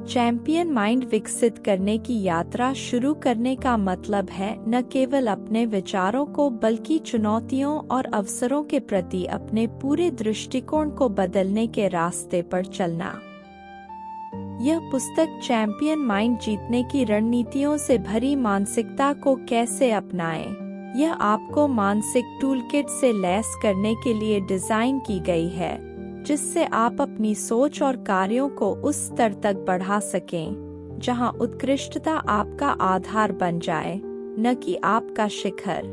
Champion mind विकसित करने की यात्रा शुरू करने का मतलब है न केवल अपने विचारों को बल्कि चुनौतियों और अवसरों के प्रति अपने पूरे दृष्टिकोण को बदलने के रास्ते पर चलना। यह पुस्तक चैंपियन माइंड जीतने की रणनीतियों से भरी मानसिकता को कैसे अपनाएं, यह आपको मानसिक टूलकिट से लैस करने के लिए डिजाइन की गई है जिससे आप अपनी सोच और कार्यों को उस स्तर तक बढ़ा सकें जहां उत्कृष्टता आपका आधार बन जाए, न कि आपका शिखर।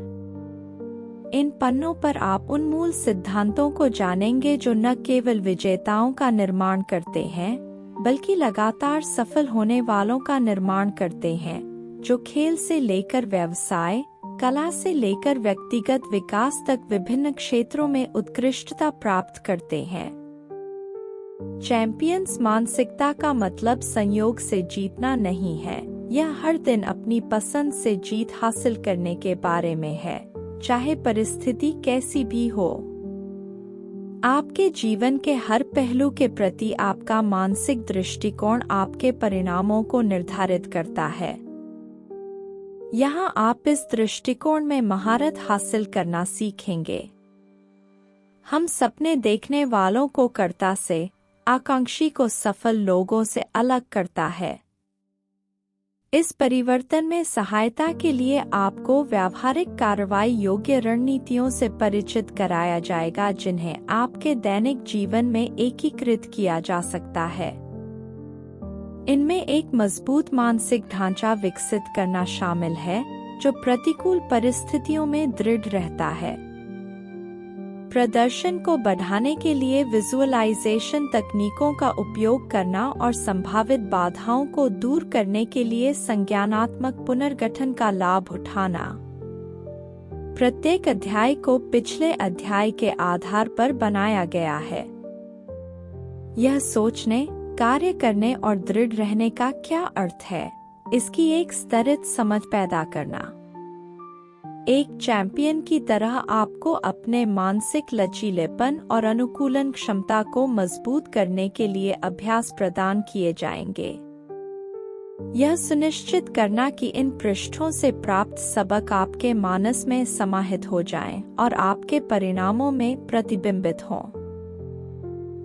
इन पन्नों पर आप उन मूल सिद्धांतों को जानेंगे जो न केवल विजेताओं का निर्माण करते हैं बल्कि लगातार सफल होने वालों का निर्माण करते हैं, जो खेल से लेकर व्यवसाय, कला से लेकर व्यक्तिगत विकास तक विभिन्न क्षेत्रों में उत्कृष्टता प्राप्त करते हैं। चैंपियंस मानसिकता का मतलब संयोग से जीतना नहीं है, यह हर दिन अपनी पसंद से जीत हासिल करने के बारे में है, चाहे परिस्थिति कैसी भी हो। आपके जीवन के हर पहलू के प्रति आपका मानसिक दृष्टिकोण आपके परिणामों को निर्धारित करता है। यहाँ आप इस दृष्टिकोण में महारत हासिल करना सीखेंगे। हम सपने देखने वालों को कर्ता से, आकांक्षी को सफल लोगों से अलग करता है। इस परिवर्तन में सहायता के लिए आपको व्यावहारिक कार्रवाई योग्य रणनीतियों से परिचित कराया जाएगा जिन्हें आपके दैनिक जीवन में एकीकृत किया जा सकता है। इनमें एक मजबूत मानसिक ढांचा विकसित करना शामिल है जो प्रतिकूल परिस्थितियों में दृढ़ रहता है। प्रदर्शन को बढ़ाने के लिए विजुअलाइजेशन तकनीकों का उपयोग करना और संभावित बाधाओं को दूर करने के लिए संज्ञानात्मक पुनर्गठन का लाभ उठाना। प्रत्येक अध्याय को पिछले अध्याय के आधार पर बनाया गया है। यह सोचने, कार्य करने और दृढ़ रहने का क्या अर्थ है, इसकी एक स्तरित समझ पैदा करना। एक चैंपियन की तरह आपको अपने मानसिक लचीलेपन और अनुकूलन क्षमता को मजबूत करने के लिए अभ्यास प्रदान किए जाएंगे। यह सुनिश्चित करना कि इन पृष्ठों से प्राप्त सबक आपके मानस में समाहित हो जाएं और आपके परिणामों में प्रतिबिंबित हों।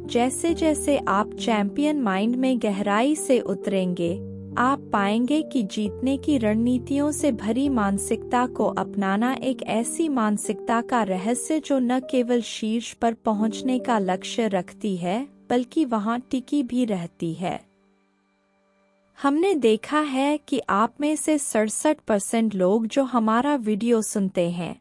जैसे जैसे आप चैंपियन माइंड में गहराई से उतरेंगे, आप पाएंगे कि जीतने की रणनीतियों से भरी मानसिकता को अपनाना एक ऐसी मानसिकता का रहस्य जो न केवल शीर्ष पर पहुंचने का लक्ष्य रखती है बल्कि वहां टिकी भी रहती है। हमने देखा है कि आप में से 67% लोग जो हमारा वीडियो सुनते हैं,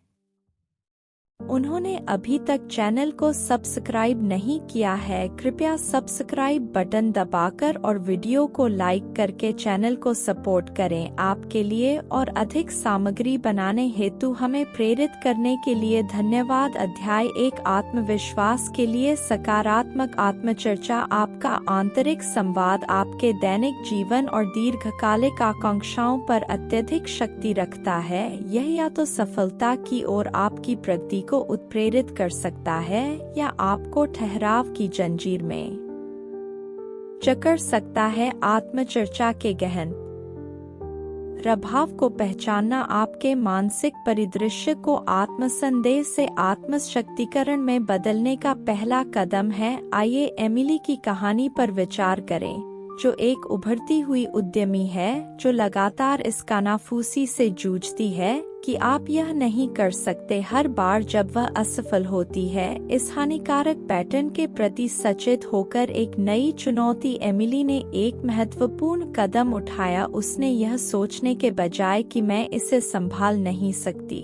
उन्होंने अभी तक चैनल को सब्सक्राइब नहीं किया है। कृपया सब्सक्राइब बटन दबाकर और वीडियो को लाइक करके चैनल को सपोर्ट करें। आपके लिए और अधिक सामग्री बनाने हेतु हमें प्रेरित करने के लिए धन्यवाद। अध्याय 1, आत्मविश्वास के लिए सकारात्मक आत्मचर्चा। आपका आंतरिक संवाद आपके दैनिक जीवन और दीर्घकालिक आकांक्षाओं पर अत्यधिक शक्ति रखता है। यह या तो सफलता की ओर आपकी प्रगति को उत्प्रेरित कर सकता है या आपको ठहराव की जंजीर में जकड़ सकता है। आत्मचर्चा के गहन प्रभाव को पहचानना आपके मानसिक परिदृश्य को आत्मसंदेह से आत्मशक्तिकरण में बदलने का पहला कदम है। आइए एमिली की कहानी पर विचार करें, जो एक उभरती हुई उद्यमी है जो लगातार इस कानाफूसी से जूझती है कि आप यह नहीं कर सकते। हर बार जब वह असफल होती है, इस हानिकारक पैटर्न के प्रति सचेत होकर एक नई चुनौती। एमिली ने एक महत्वपूर्ण कदम उठाया। उसने यह सोचने के बजाय कि मैं इसे संभाल नहीं सकती,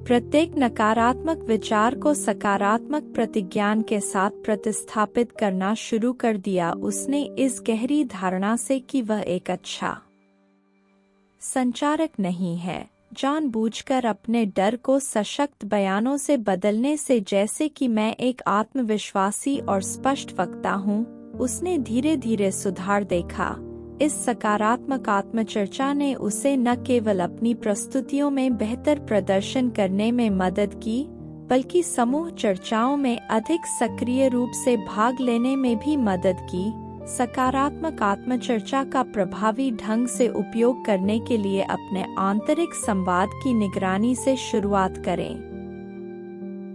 प्रत्येक नकारात्मक विचार को सकारात्मक प्रतिज्ञान के साथ प्रतिस्थापित करना शुरू कर दिया। उसने इस गहरी धारणा से कि वह एक अच्छा संचारक नहीं है, जानबूझकर अपने डर को सशक्त बयानों से बदलने से, जैसे कि मैं एक आत्मविश्वासी और स्पष्ट वक्ता हूँ। उसने धीरे धीरे सुधार देखा। इस सकारात्मक आत्मचर्चा ने उसे न केवल अपनी प्रस्तुतियों में बेहतर प्रदर्शन करने में मदद की, बल्कि समूह चर्चाओं में अधिक सक्रिय रूप से भाग लेने में भी मदद की, सकारात्मक आत्मचर्चा का प्रभावी ढंग से उपयोग करने के लिए अपने आंतरिक संवाद की निगरानी से शुरुआत करें।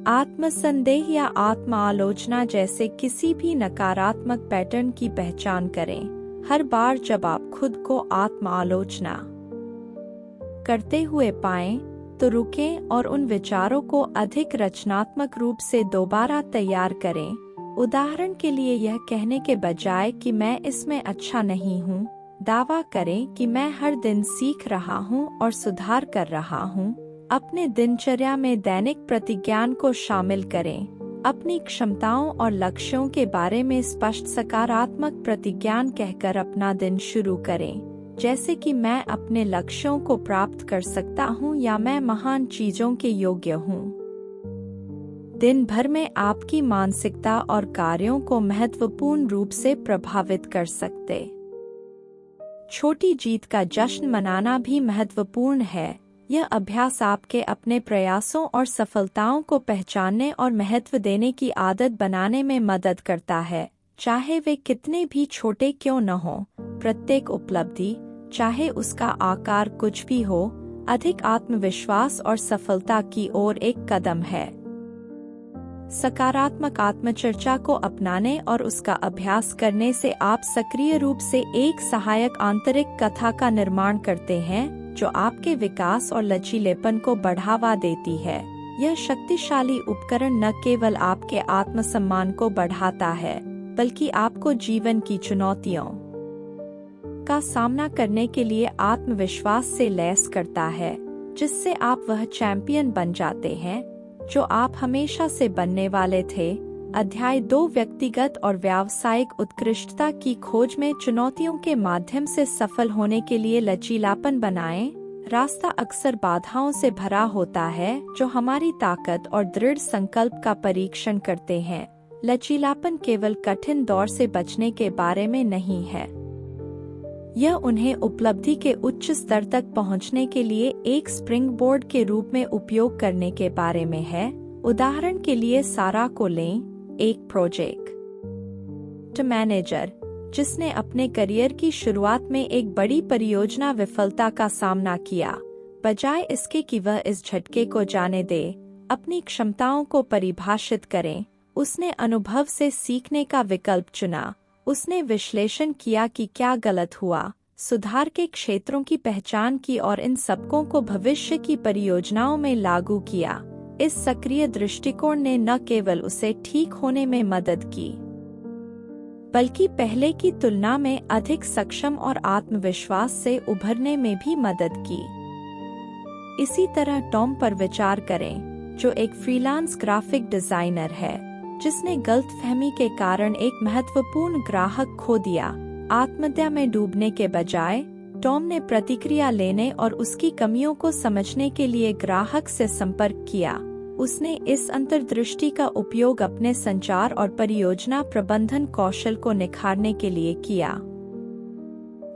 आत्मसंदेह या आत्म आलोचना जैसे किसी भी नकारात्मक पैटर्न की पहचान करें। हर बार जब आप खुद को आत्म आलोचना करते हुए पाएं, तो रुकें और उन विचारों को अधिक रचनात्मक रूप से दोबारा तैयार करें। उदाहरण के लिए यह कहने के बजाय कि मैं इसमें अच्छा नहीं हूँ, दावा करें कि मैं हर दिन सीख रहा हूँ और सुधार कर रहा हूँ। अपने दिनचर्या में दैनिक प्रतिज्ञान को शामिल करें। अपनी क्षमताओं और लक्ष्यों के बारे में स्पष्ट सकारात्मक प्रतिज्ञान कहकर अपना दिन शुरू करें, जैसे कि मैं अपने लक्ष्यों को प्राप्त कर सकता हूँ या मैं महान चीजों के योग्य हूँ। दिन भर में आपकी मानसिकता और कार्यों को महत्वपूर्ण रूप से प्रभावित कर सकते छोटी जीत का जश्न मनाना भी महत्वपूर्ण है। यह अभ्यास आपके अपने प्रयासों और सफलताओं को पहचानने और महत्व देने की आदत बनाने में मदद करता है, चाहे वे कितने भी छोटे क्यों न हों। प्रत्येक उपलब्धि, चाहे उसका आकार कुछ भी हो, अधिक आत्मविश्वास और सफलता की ओर एक कदम है। सकारात्मक आत्मचर्चा को अपनाने और उसका अभ्यास करने से आप सक्रिय रूप से एक सहायक आंतरिक कथा का निर्माण करते हैं, जो आपके विकास और लचीलेपन को बढ़ावा देती है। यह शक्तिशाली उपकरण न केवल आपके आत्मसम्मान को बढ़ाता है, बल्कि आपको जीवन की चुनौतियों का सामना करने के लिए आत्मविश्वास से लैस करता है, जिससे आप वह चैंपियन बन जाते हैं जो आप हमेशा से बनने वाले थे। अध्याय 2 व्यक्तिगत और व्यावसायिक उत्कृष्टता की खोज में चुनौतियों के माध्यम से सफल होने के लिए लचीलापन बनाएं। रास्ता अक्सर बाधाओं से भरा होता है, जो हमारी ताकत और दृढ़ संकल्प का परीक्षण करते हैं। लचीलापन केवल कठिन दौर से बचने के बारे में नहीं है, यह उन्हें उपलब्धि के उच्च स्तर तक पहुंचने के लिए एक स्प्रिंग बोर्ड के रूप में उपयोग करने के बारे में है। उदाहरण के लिए सारा को लें, एक प्रोजेक्ट मैनेजर जिसने अपने करियर की शुरुआत में एक बड़ी परियोजना विफलता का सामना किया। बजाय इसके कि वह इस झटके को जाने दे, अपनी क्षमताओं को परिभाषित करें, उसने अनुभव से सीखने का विकल्प चुना। उसने विश्लेषण किया कि क्या गलत हुआ, सुधार के क्षेत्रों की पहचान की और इन सबकों को भविष्य की परियोजनाओं में लागू किया। इस सक्रिय दृष्टिकोण ने न केवल उसे ठीक होने में मदद की, बल्कि पहले की तुलना में अधिक सक्षम और आत्मविश्वास से उभरने में भी मदद की। इसी तरह टॉम पर विचार करें, जो एक फ्रीलांस ग्राफिक डिजाइनर है, जिसने गलतफहमी के कारण एक महत्वपूर्ण ग्राहक खो दिया। आत्महत्या में डूबने के बजाय टॉम ने प्रतिक्रिया लेने और उसकी कमियों को समझने के लिए ग्राहक से संपर्क किया। उसने इस अंतर्दृष्टि का उपयोग अपने संचार और परियोजना प्रबंधन कौशल को निखारने के लिए किया,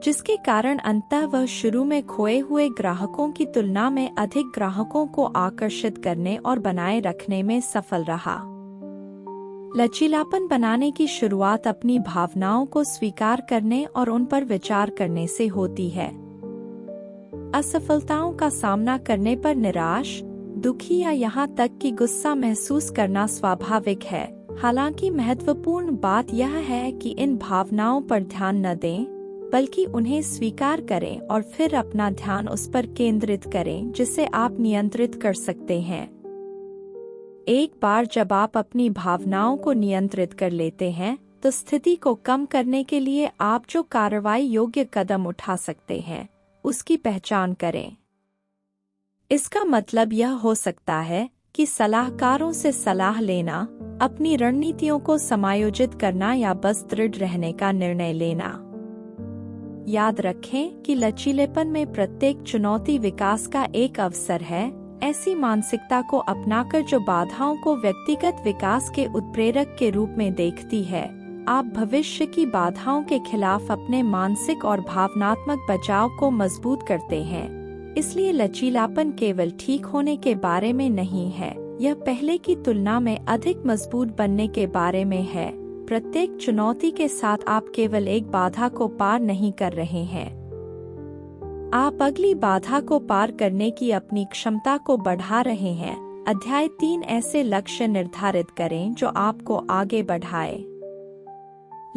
जिसके कारण अंततः वह शुरू में खोए हुए ग्राहकों की तुलना में अधिक ग्राहकों को आकर्षित करने और बनाए रखने में सफल रहा। लचीलापन बनाने की शुरुआत अपनी भावनाओं को स्वीकार करने और उन पर विचार करने से होती है। असफलताओं का सामना करने पर निराश, दुखी या यहाँ तक कि गुस्सा महसूस करना स्वाभाविक है। हालांकि महत्वपूर्ण बात यह है कि इन भावनाओं पर ध्यान न दें, बल्कि उन्हें स्वीकार करें और फिर अपना ध्यान उस पर केंद्रित करें जिसे आप नियंत्रित कर सकते हैं। एक बार जब आप अपनी भावनाओं को नियंत्रित कर लेते हैं, तो स्थिति को कम करने के लिए आप जो कार्रवाई योग्य कदम उठा सकते हैं, उसकी पहचान करें। इसका मतलब यह हो सकता है कि सलाहकारों से सलाह लेना, अपनी रणनीतियों को समायोजित करना या बस दृढ़ रहने का निर्णय लेना। याद रखें कि लचीलेपन में प्रत्येक चुनौती विकास का एक अवसर है। ऐसी मानसिकता को अपनाकर जो बाधाओं को व्यक्तिगत विकास के उत्प्रेरक के रूप में देखती है, आप भविष्य की बाधाओं के खिलाफ अपने मानसिक और भावनात्मक बचाव को मजबूत करते हैं। इसलिए लचीलापन केवल ठीक होने के बारे में नहीं है, यह पहले की तुलना में अधिक मजबूत बनने के बारे में है। प्रत्येक चुनौती के साथ आप केवल एक बाधा को पार नहीं कर रहे हैं, आप अगली बाधा को पार करने की अपनी क्षमता को बढ़ा रहे हैं। अध्याय 3 ऐसे लक्ष्य निर्धारित करें जो आपको आगे बढ़ाए।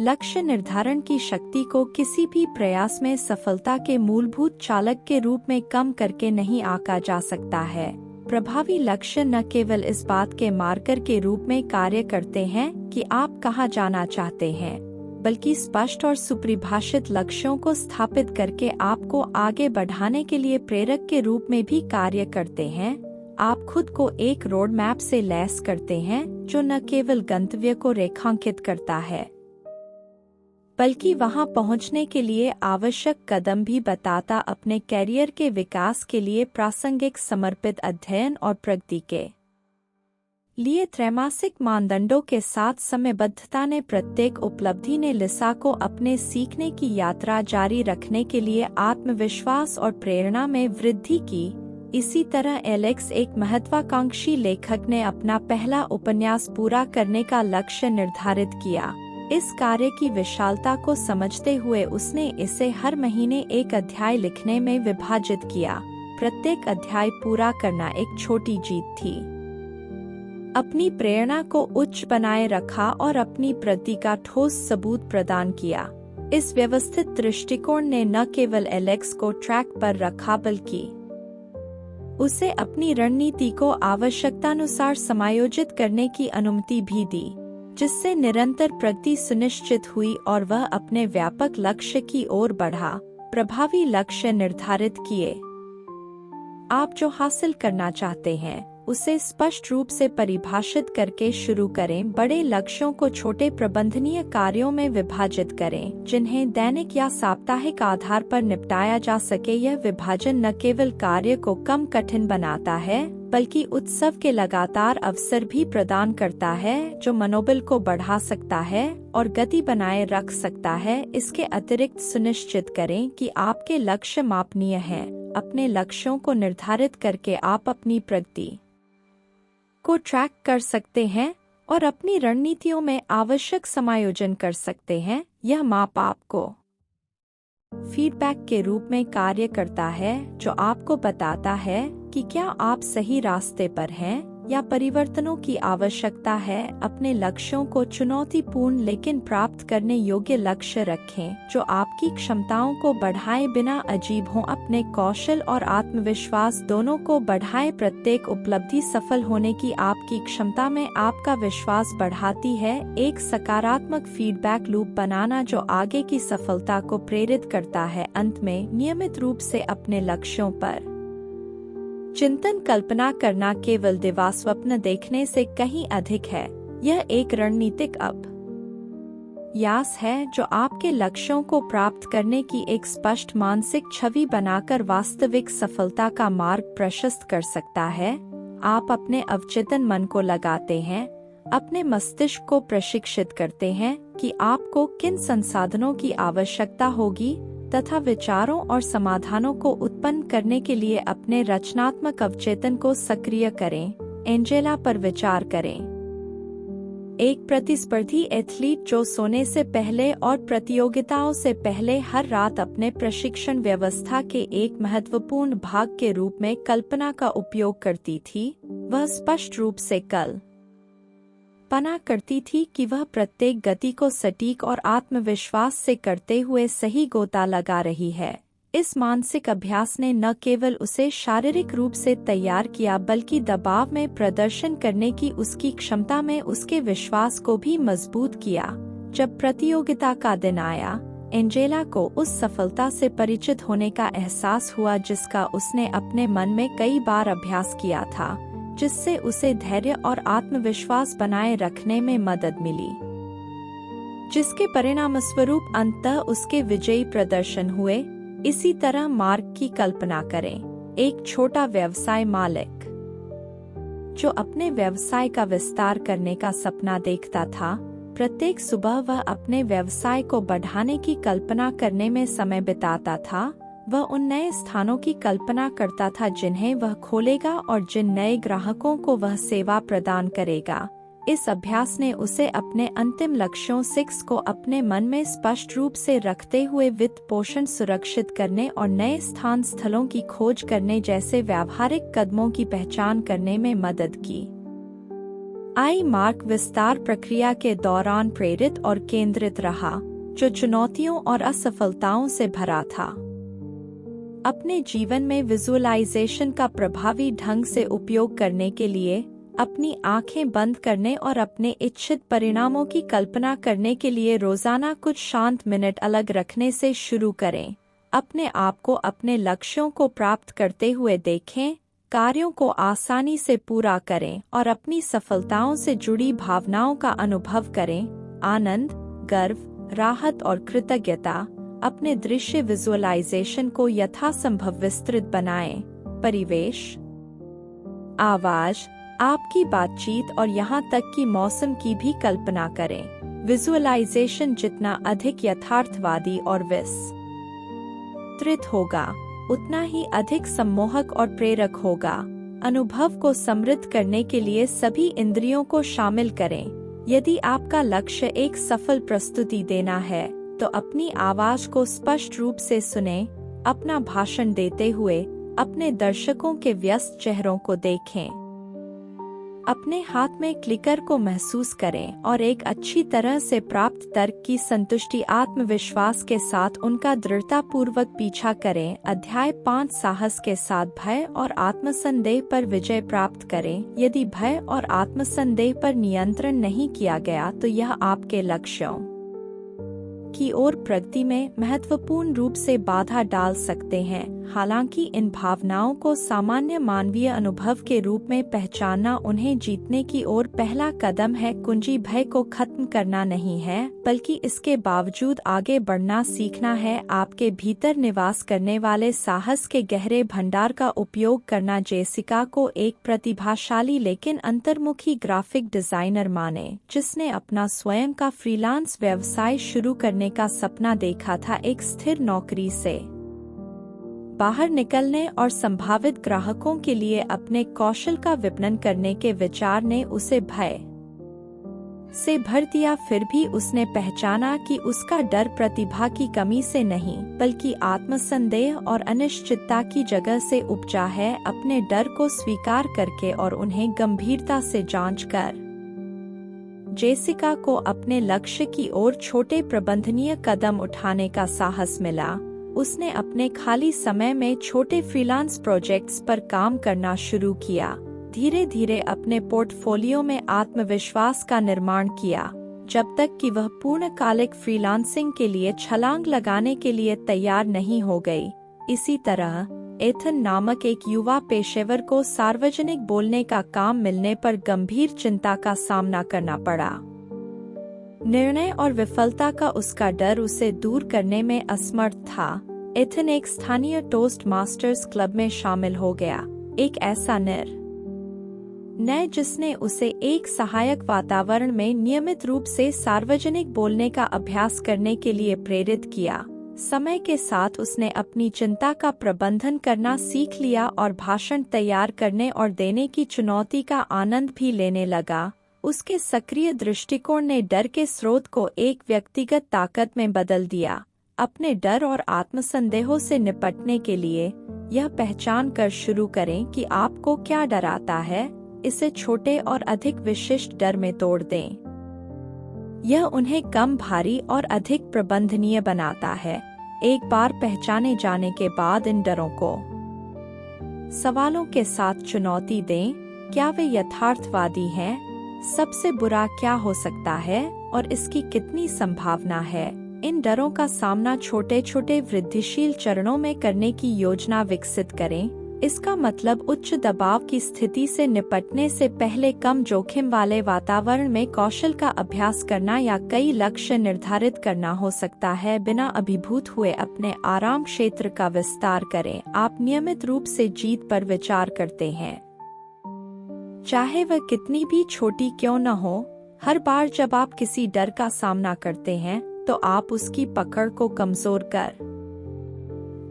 लक्ष्य निर्धारण की शक्ति को किसी भी प्रयास में सफलता के मूलभूत चालक के रूप में कम करके नहीं आंका जा सकता है। प्रभावी लक्ष्य न केवल इस बात के मार्कर के रूप में कार्य करते हैं कि आप कहां जाना चाहते हैं, बल्कि स्पष्ट और सुपरिभाषित लक्ष्यों को स्थापित करके आपको आगे बढ़ाने के लिए प्रेरक के रूप में भी कार्य करते हैं। आप खुद को एक रोड मैप से लैस करते हैं जो न केवल गंतव्य को रेखांकित करता है, बल्कि वहां पहुंचने के लिए आवश्यक कदम भी बताता। अपने कैरियर के विकास के लिए प्रासंगिक समर्पित अध्ययन और प्रगति के लिए त्रैमासिक मानदंडों के साथ समयबद्धता ने प्रत्येक उपलब्धि ने लिसा को अपने सीखने की यात्रा जारी रखने के लिए आत्मविश्वास और प्रेरणा में वृद्धि की। इसी तरह एलेक्स, एक महत्वाकांक्षी लेखक, ने अपना पहला उपन्यास पूरा करने का लक्ष्य निर्धारित किया। इस कार्य की विशालता को समझते हुए उसने इसे हर महीने एक अध्याय लिखने में विभाजित किया। प्रत्येक अध्याय पूरा करना एक छोटी जीत थी। अपनी प्रेरणा को उच्च बनाए रखा और अपनी प्रगति का ठोस सबूत प्रदान किया। इस व्यवस्थित दृष्टिकोण ने न केवल एलेक्स को ट्रैक पर रखा बल्कि उसे अपनी रणनीति को आवश्यकतानुसार समायोजित करने की अनुमति भी दी, जिससे निरंतर प्रगति सुनिश्चित हुई और वह अपने व्यापक लक्ष्य की ओर बढ़ा। प्रभावी लक्ष्य निर्धारित किए। आप जो हासिल करना चाहते हैं उसे स्पष्ट रूप से परिभाषित करके शुरू करें। बड़े लक्ष्यों को छोटे प्रबंधनीय कार्यों में विभाजित करें, जिन्हें दैनिक या साप्ताहिक आधार पर निपटाया जा सके। यह विभाजन न केवल कार्य को कम कठिन बनाता है, बल्कि उत्सव के लगातार अवसर भी प्रदान करता है, जो मनोबल को बढ़ा सकता है और गति बनाए रख सकता है। इसके अतिरिक्त सुनिश्चित करें कि आपके लक्ष्य मापनीय हैं। अपने लक्ष्यों को निर्धारित करके आप अपनी प्रगति को ट्रैक कर सकते हैं और अपनी रणनीतियों में आवश्यक समायोजन कर सकते हैं। यह माप आपको फीडबैक के रूप में कार्य करता है, जो आपको बताता है कि क्या आप सही रास्ते पर हैं या परिवर्तनों की आवश्यकता है। अपने लक्ष्यों को चुनौतीपूर्ण लेकिन प्राप्त करने योग्य लक्ष्य रखें, जो आपकी क्षमताओं को बढ़ाए बिना अजीब हों। अपने कौशल और आत्मविश्वास दोनों को बढ़ाए। प्रत्येक उपलब्धि सफल होने की आपकी क्षमता में आपका विश्वास बढ़ाती है। एक सकारात्मक फीडबैक लूप बनाना जो आगे की सफलता को प्रेरित करता है। अंत में, नियमित रूप से अपने लक्ष्यों पर चिंतन कल्पना करना केवल दिवास्वप्न देखने से कहीं अधिक है। यह एक रणनीतिक अभ्यास है जो आपके लक्ष्यों को प्राप्त करने की एक स्पष्ट मानसिक छवि बनाकर वास्तविक सफलता का मार्ग प्रशस्त कर सकता है। आप अपने अवचेतन मन को लगाते हैं, अपने मस्तिष्क को प्रशिक्षित करते हैं कि आपको किन संसाधनों की आवश्यकता होगी तथा विचारों और समाधानों को उत्पन्न करने के लिए अपने रचनात्मक अवचेतन को सक्रिय करें। एंजेला पर विचार करें। एक प्रतिस्पर्धी एथलीट जो सोने से पहले और प्रतियोगिताओं से पहले हर रात अपने प्रशिक्षण व्यवस्था के एक महत्वपूर्ण भाग के रूप में कल्पना का उपयोग करती थी, वह स्पष्ट रूप से कल्पना करती थी कि वह प्रत्येक गति को सटीक और आत्मविश्वास से करते हुए सही गोता लगा रही है। इस मानसिक अभ्यास ने न केवल उसे शारीरिक रूप से तैयार किया, बल्कि दबाव में प्रदर्शन करने की उसकी क्षमता में उसके विश्वास को भी मजबूत किया। जब प्रतियोगिता का दिन आया, एंजेला को उस सफलता से परिचित होने का एहसास हुआ जिसका उसने अपने मन में कई बार अभ्यास किया था, जिससे उसे धैर्य और आत्मविश्वास बनाए रखने में मदद मिली, जिसके परिणामस्वरूप अंततः उसके विजयी प्रदर्शन हुए। इसी तरह मार्ग की कल्पना करें। एक छोटा व्यवसाय मालिक जो अपने व्यवसाय का विस्तार करने का सपना देखता था, प्रत्येक सुबह वह अपने व्यवसाय को बढ़ाने की कल्पना करने में समय बिताता था। वह उन नए स्थानों की कल्पना करता था जिन्हें वह खोलेगा और जिन नए ग्राहकों को वह सेवा प्रदान करेगा। इस अभ्यास ने उसे अपने अंतिम लक्ष्यों 6 को अपने मन में स्पष्ट रूप से रखते हुए वित्त पोषण सुरक्षित करने और नए स्थान स्थलों की खोज करने जैसे व्यावहारिक कदमों की पहचान करने में मदद की। आई मार्क विस्तार प्रक्रिया के दौरान प्रेरित और केंद्रित रहा, जो चुनौतियों और असफलताओं से भरा था। अपने जीवन में विजुअलाइजेशन का प्रभावी ढंग से उपयोग करने के लिए अपनी आंखें बंद करने और अपने इच्छित परिणामों की कल्पना करने के लिए रोजाना कुछ शांत मिनट अलग रखने से शुरू करें। अपने आप को अपने लक्ष्यों को प्राप्त करते हुए देखें, कार्यों को आसानी से पूरा करें और अपनी सफलताओं से जुड़ी भावनाओं का अनुभव करें। आनंद, गर्व, राहत और कृतज्ञता। अपने दृश्य विजुअलाइजेशन को यथासंभव विस्तृत बनाएं। परिवेश, आवाज, आपकी बातचीत और यहाँ तक कि मौसम की भी कल्पना करें। विजुअलाइजेशन जितना अधिक यथार्थवादी और विस्तृत होगा, उतना ही अधिक सम्मोहक और प्रेरक होगा। अनुभव को समृद्ध करने के लिए सभी इंद्रियों को शामिल करें। यदि आपका लक्ष्य एक सफल प्रस्तुति देना है, तो अपनी आवाज को स्पष्ट रूप से सुनें। अपना भाषण देते हुए अपने दर्शकों के व्यस्त चेहरों को देखें। अपने हाथ में क्लिकर को महसूस करें और एक अच्छी तरह से प्राप्त तर्क की संतुष्टि आत्मविश्वास के साथ उनका दृढ़तापूर्वक पीछा करें। अध्याय 5 साहस के साथ भय और आत्मसंदेह पर विजय प्राप्त करें। यदि भय और आत्मसंदेह पर नियंत्रण नहीं किया गया, तो यह आपके लक्ष्यों की ओर प्रगति में महत्वपूर्ण रूप से बाधा डाल सकते हैं। हालांकि इन भावनाओं को सामान्य मानवीय अनुभव के रूप में पहचानना उन्हें जीतने की ओर पहला कदम है। कुंजी भय को खत्म करना नहीं है, बल्कि इसके बावजूद आगे बढ़ना सीखना है। आपके भीतर निवास करने वाले साहस के गहरे भंडार का उपयोग करना जेसिका को एक प्रतिभाशाली लेकिन अंतर्मुखी ग्राफिक डिजाइनर माने, जिसने अपना स्वयं का फ्रीलांस व्यवसाय शुरू करने का सपना देखा था। एक स्थिर नौकरी से बाहर निकलने और संभावित ग्राहकों के लिए अपने कौशल का विपणन करने के विचार ने उसे भय से भर दिया। फिर भी उसने पहचाना कि उसका डर प्रतिभा की कमी से नहीं, बल्कि आत्मसंदेह और अनिश्चितता की जगह से उपजा है। अपने डर को स्वीकार करके और उन्हें गंभीरता से जांच कर जेसिका को अपने लक्ष्य की ओर छोटे प्रबंधनीय कदम उठाने का साहस मिला। उसने अपने खाली समय में छोटे फ्रीलांस प्रोजेक्ट्स पर काम करना शुरू किया। धीरे धीरे अपने पोर्टफोलियो में आत्मविश्वास का निर्माण किया, जब तक कि वह पूर्णकालिक फ्रीलांसिंग के लिए छलांग लगाने के लिए तैयार नहीं हो गई। इसी तरह एथन नामक एक युवा पेशेवर को सार्वजनिक बोलने का काम मिलने पर गंभीर चिंता का सामना करना पड़ा। निर्णय और विफलता का उसका डर उसे दूर करने में असमर्थ था। एथन एक स्थानीय टोस्ट मास्टर्स क्लब में शामिल हो गया, एक ऐसा निर्णय जिसने उसे एक सहायक वातावरण में नियमित रूप से सार्वजनिक बोलने का अभ्यास करने के लिए प्रेरित किया। समय के साथ उसने अपनी चिंता का प्रबंधन करना सीख लिया और भाषण तैयार करने और देने की चुनौती का आनंद भी लेने लगा। उसके सक्रिय दृष्टिकोण ने डर के स्रोत को एक व्यक्तिगत ताकत में बदल दिया। अपने डर और आत्मसंदेहों से निपटने के लिए यह पहचान कर शुरू करें कि आपको क्या डराता है। इसे छोटे और अधिक विशिष्ट डर में तोड़ दें। यह उन्हें कम भारी और अधिक प्रबंधनीय बनाता है। एक बार पहचाने जाने के बाद इन डरों को सवालों के साथ चुनौती दें। क्या वे यथार्थवादी हैं? सबसे बुरा क्या हो सकता है और इसकी कितनी संभावना है? इन डरों का सामना छोटे छोटे वृद्धिशील चरणों में करने की योजना विकसित करें। इसका मतलब उच्च दबाव की स्थिति से निपटने से पहले कम जोखिम वाले वातावरण में कौशल का अभ्यास करना या कई लक्ष्य निर्धारित करना हो सकता है। बिना अभिभूत हुए अपने आराम क्षेत्र का विस्तार करें। आप नियमित रूप से जीत पर विचार करते हैं, चाहे वह कितनी भी छोटी क्यों न हो। हर बार जब आप किसी डर का सामना करते हैं, तो आप उसकी पकड़ को कमजोर कर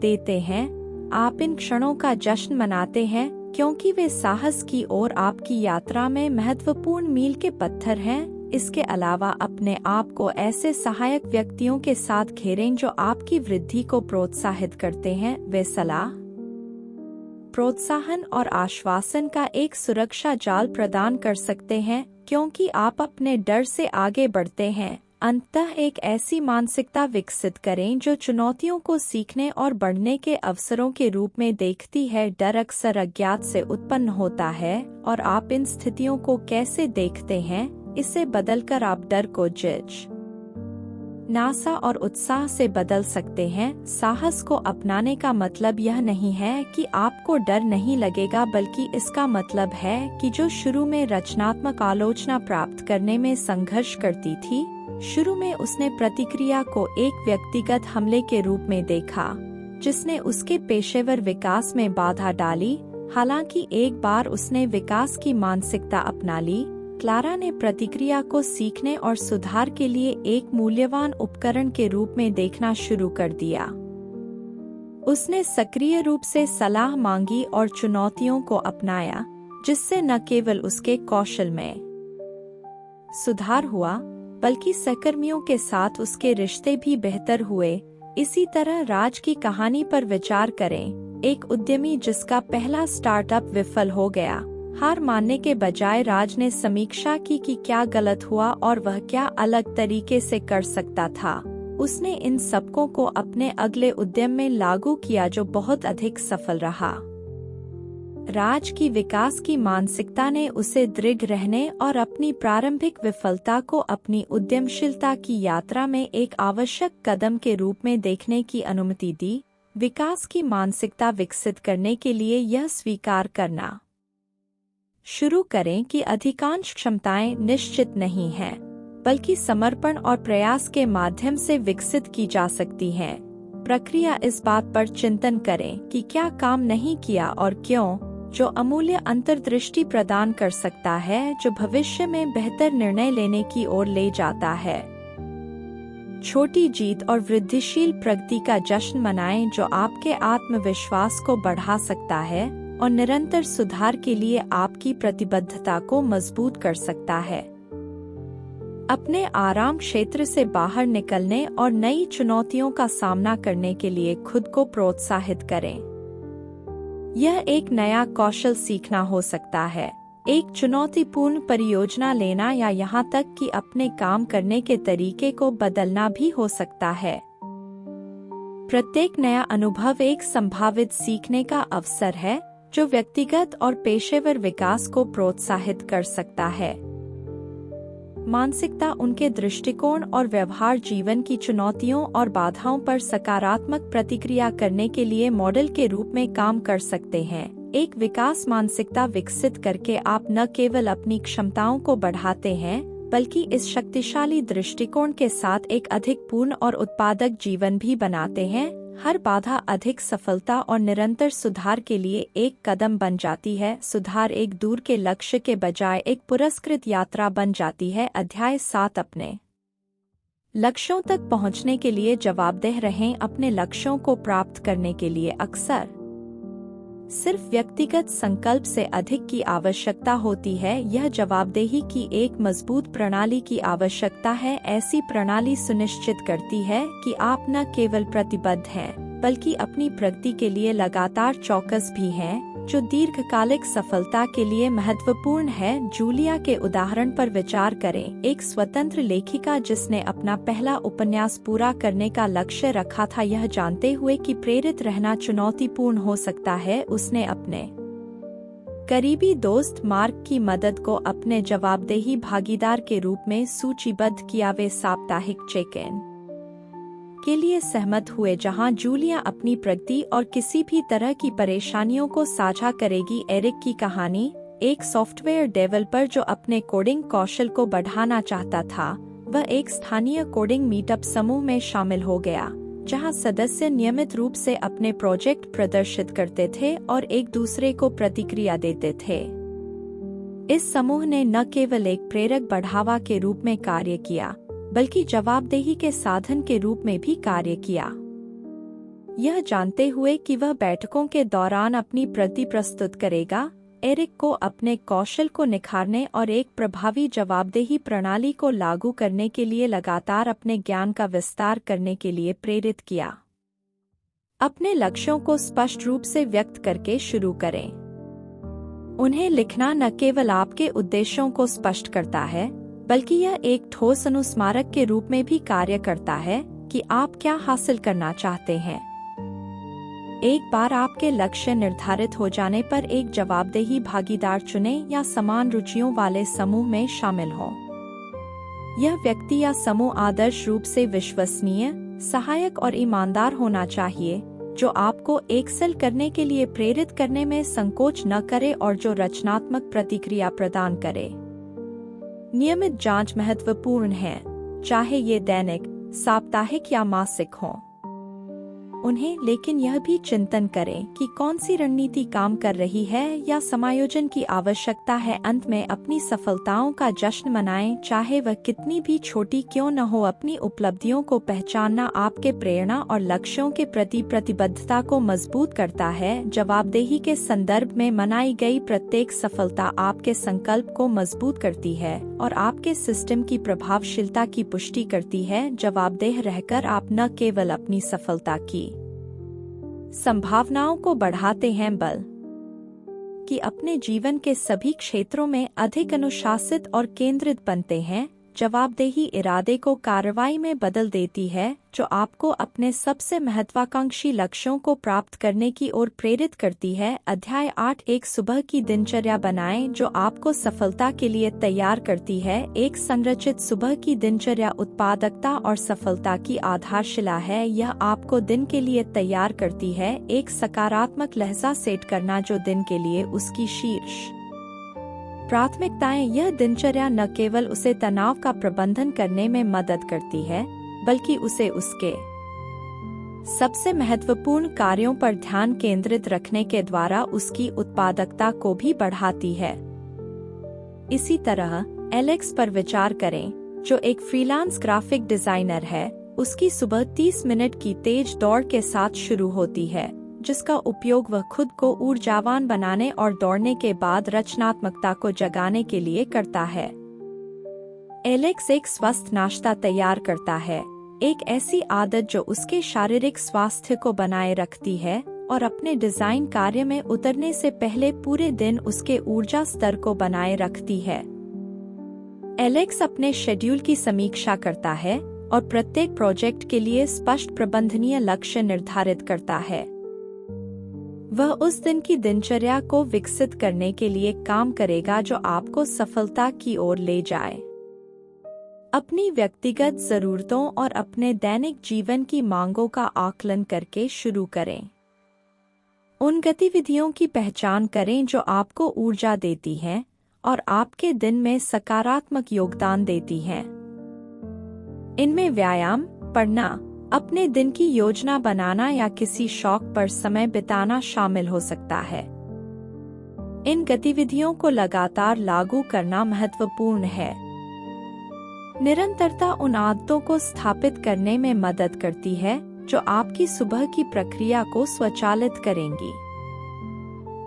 देते हैं। आप इन क्षणों का जश्न मनाते हैं क्योंकि वे साहस की ओर आपकी यात्रा में महत्वपूर्ण मील के पत्थर हैं। इसके अलावा अपने आप को ऐसे सहायक व्यक्तियों के साथ घेरें जो आपकी वृद्धि को प्रोत्साहित करते हैं। वे सलाह, प्रोत्साहन और आश्वासन का एक सुरक्षा जाल प्रदान कर सकते हैं, क्योंकि आप अपने डर से आगे बढ़ते हैं। अंततः एक ऐसी मानसिकता विकसित करें जो चुनौतियों को सीखने और बढ़ने के अवसरों के रूप में देखती है। डर अक्सर अज्ञात से उत्पन्न होता है, और आप इन स्थितियों को कैसे देखते हैं, इसे बदलकर आप डर को जिज्ञासा और उत्साह से बदल सकते हैं। साहस को अपनाने का मतलब यह नहीं है कि आपको डर नहीं लगेगा, बल्कि इसका मतलब है कि जो शुरू में रचनात्मक आलोचना प्राप्त करने में संघर्ष करती थी, शुरू में उसने प्रतिक्रिया को एक व्यक्तिगत हमले के रूप में देखा जिसने उसके पेशेवर विकास में बाधा डाली। हालांकि एक बार उसने विकास की मानसिकता अपना ली, क्लारा ने प्रतिक्रिया को सीखने और सुधार के लिए एक मूल्यवान उपकरण के रूप में देखना शुरू कर दिया। उसने सक्रिय रूप से सलाह मांगी और चुनौतियों को अपनाया, जिससे न केवल उसके कौशल में सुधार हुआ, बल्कि सहकर्मियों के साथ उसके रिश्ते भी बेहतर हुए। इसी तरह राज की कहानी पर विचार करें, एक उद्यमी जिसका पहला स्टार्टअप विफल हो गया। हार मानने के बजाय राज ने समीक्षा की कि क्या गलत हुआ और वह क्या अलग तरीके से कर सकता था। उसने इन सबकों को अपने अगले उद्यम में लागू किया, जो बहुत अधिक सफल रहा। राज की विकास की मानसिकता ने उसे दृढ़ रहने और अपनी प्रारंभिक विफलता को अपनी उद्यमशीलता की यात्रा में एक आवश्यक कदम के रूप में देखने की अनुमति दी। विकास की मानसिकता विकसित करने के लिए यह स्वीकार करना शुरू करें कि अधिकांश क्षमताएं निश्चित नहीं हैं, बल्कि समर्पण और प्रयास के माध्यम से विकसित की जा सकती हैं। प्रक्रिया इस बात पर चिंतन करें कि क्या काम नहीं किया और क्यों, जो अमूल्य अंतर्दृष्टि प्रदान कर सकता है, जो भविष्य में बेहतर निर्णय लेने की ओर ले जाता है। छोटी जीत और वृद्धिशील प्रगति का जश्न मनाएं, जो आपके आत्मविश्वास को बढ़ा सकता है और निरंतर सुधार के लिए आपकी प्रतिबद्धता को मजबूत कर सकता है। अपने आराम क्षेत्र से बाहर निकलने और नई चुनौतियों का सामना करने के लिए खुद को प्रोत्साहित करें। यह एक नया कौशल सीखना हो सकता है, एक चुनौतीपूर्ण परियोजना लेना, या यहाँ तक कि अपने काम करने के तरीके को बदलना भी हो सकता है। प्रत्येक नया अनुभव एक संभावित सीखने का अवसर है, जो व्यक्तिगत और पेशेवर विकास को प्रोत्साहित कर सकता है। मानसिकता उनके दृष्टिकोण और व्यवहार जीवन की चुनौतियों और बाधाओं पर सकारात्मक प्रतिक्रिया करने के लिए मॉडल के रूप में काम कर सकते हैं। एक विकास मानसिकता विकसित करके आप न केवल अपनी क्षमताओं को बढ़ाते हैं, बल्कि इस शक्तिशाली दृष्टिकोण के साथ एक अधिक पूर्ण और उत्पादक जीवन भी बनाते हैं। हर बाधा अधिक सफलता और निरंतर सुधार के लिए एक कदम बन जाती है। सुधार एक दूर के लक्ष्य के बजाय एक पुरस्कृत यात्रा बन जाती है। अध्याय 7। अपने लक्ष्यों तक पहुंचने के लिए जवाबदेह रहें। अपने लक्ष्यों को प्राप्त करने के लिए अक्सर सिर्फ व्यक्तिगत संकल्प से अधिक की आवश्यकता होती है। यह जवाबदेही की एक मजबूत प्रणाली की आवश्यकता है। ऐसी प्रणाली सुनिश्चित करती है कि आप न केवल प्रतिबद्ध हैं, बल्कि अपनी प्रगति के लिए लगातार चौकस भी हैं, जो दीर्घकालिक सफलता के लिए महत्वपूर्ण है। जूलिया के उदाहरण पर विचार करें, एक स्वतंत्र लेखिका जिसने अपना पहला उपन्यास पूरा करने का लक्ष्य रखा था। यह जानते हुए कि प्रेरित रहना चुनौतीपूर्ण हो सकता है, उसने अपने करीबी दोस्त मार्क की मदद को अपने जवाबदेही भागीदार के रूप में सूचीबद्ध किया। वे साप्ताहिक चेक-इन के लिए सहमत हुए, जहां जूलिया अपनी प्रगति और किसी भी तरह की परेशानियों को साझा करेगी। एरिक की कहानी, एक सॉफ्टवेयर डेवलपर जो अपने कोडिंग कौशल को बढ़ाना चाहता था, वह एक स्थानीय कोडिंग मीटअप समूह में शामिल हो गया, जहां सदस्य नियमित रूप से अपने प्रोजेक्ट प्रदर्शित करते थे और एक दूसरे को प्रतिक्रिया देते थे। इस समूह ने न केवल एक प्रेरक बढ़ावा के रूप में कार्य किया, बल्कि जवाबदेही के साधन के रूप में भी कार्य किया। यह जानते हुए कि वह बैठकों के दौरान अपनी प्रति प्रस्तुत करेगा, एरिक को अपने कौशल को निखारने और एक प्रभावी जवाबदेही प्रणाली को लागू करने के लिए लगातार अपने ज्ञान का विस्तार करने के लिए प्रेरित किया। अपने लक्ष्यों को स्पष्ट रूप से व्यक्त करके शुरू करें। उन्हें लिखना न केवल आपके उद्देश्यों को स्पष्ट करता है, बल्कि यह एक ठोस अनुस्मारक के रूप में भी कार्य करता है कि आप क्या हासिल करना चाहते हैं। एक बार आपके लक्ष्य निर्धारित हो जाने पर एक जवाबदेही भागीदार चुनें या समान रुचियों वाले समूह में शामिल हों। यह व्यक्ति या समूह आदर्श रूप से विश्वसनीय, सहायक और ईमानदार होना चाहिए, जो आपको एक्सेल करने के लिए प्रेरित करने में संकोच न करे और जो रचनात्मक प्रतिक्रिया प्रदान करे। नियमित जांच महत्वपूर्ण है, चाहे ये दैनिक, साप्ताहिक या मासिक हों। उन्हें लेकिन यह भी चिंतन करें कि कौन सी रणनीति काम कर रही है या समायोजन की आवश्यकता है। अंत में अपनी सफलताओं का जश्न मनाएं, चाहे वह कितनी भी छोटी क्यों न हो। अपनी उपलब्धियों को पहचानना आपके प्रेरणा और लक्ष्यों के प्रति प्रतिबद्धता को मजबूत करता है। जवाबदेही के संदर्भ में मनाई गई प्रत्येक सफलता आपके संकल्प को मजबूत करती है और आपके सिस्टम की प्रभावशीलता की पुष्टि करती है। जवाबदेह रहकर आप न केवल अपनी सफलता की संभावनाओं को बढ़ाते हैं, बल्कि अपने जीवन के सभी क्षेत्रों में अधिक अनुशासित और केंद्रित बनते हैं। जवाबदेही इरादे को कार्रवाई में बदल देती है, जो आपको अपने सबसे महत्वाकांक्षी लक्ष्यों को प्राप्त करने की ओर प्रेरित करती है। अध्याय 8, एक सुबह की दिनचर्या बनाएं जो आपको सफलता के लिए तैयार करती है। एक संरचित सुबह की दिनचर्या उत्पादकता और सफलता की आधारशिला है। यह आपको दिन के लिए तैयार करती है। एक सकारात्मक लहजा सेट करना जो दिन के लिए उसकी शीर्ष प्राथमिकताएं। यह दिनचर्या न केवल उसे तनाव का प्रबंधन करने में मदद करती है, बल्कि उसे उसके सबसे महत्वपूर्ण कार्यों पर ध्यान केंद्रित रखने के द्वारा उसकी उत्पादकता को भी बढ़ाती है। इसी तरह एलेक्स पर विचार करें, जो एक फ्रीलांस ग्राफिक डिजाइनर है। उसकी सुबह 30 मिनट की तेज दौड़ के साथ शुरू होती है, जिसका उपयोग वह खुद को ऊर्जावान बनाने और दौड़ने के बाद रचनात्मकता को जगाने के लिए करता है। एलेक्स एक स्वस्थ नाश्ता तैयार करता है, एक ऐसी आदत जो उसके शारीरिक स्वास्थ्य को बनाए रखती है और अपने डिजाइन कार्य में उतरने से पहले पूरे दिन उसके ऊर्जा स्तर को बनाए रखती है। एलेक्स अपने शेड्यूल की समीक्षा करता है और प्रत्येक प्रोजेक्ट के लिए स्पष्ट प्रबंधनीय लक्ष्य निर्धारित करता है। वह उस दिन की दिनचर्या को विकसित करने के लिए काम करेगा जो आपको सफलता की ओर ले जाए। अपनी व्यक्तिगत जरूरतों और अपने दैनिक जीवन की मांगों का आकलन करके शुरू करें। उन गतिविधियों की पहचान करें जो आपको ऊर्जा देती हैं और आपके दिन में सकारात्मक योगदान देती हैं। इनमें व्यायाम, पढ़ना, अपने दिन की योजना बनाना या किसी शौक पर समय बिताना शामिल हो सकता है। इन गतिविधियों को लगातार लागू करना महत्वपूर्ण है। निरंतरता उन आदतों को स्थापित करने में मदद करती है जो आपकी सुबह की प्रक्रिया को स्वचालित करेंगी,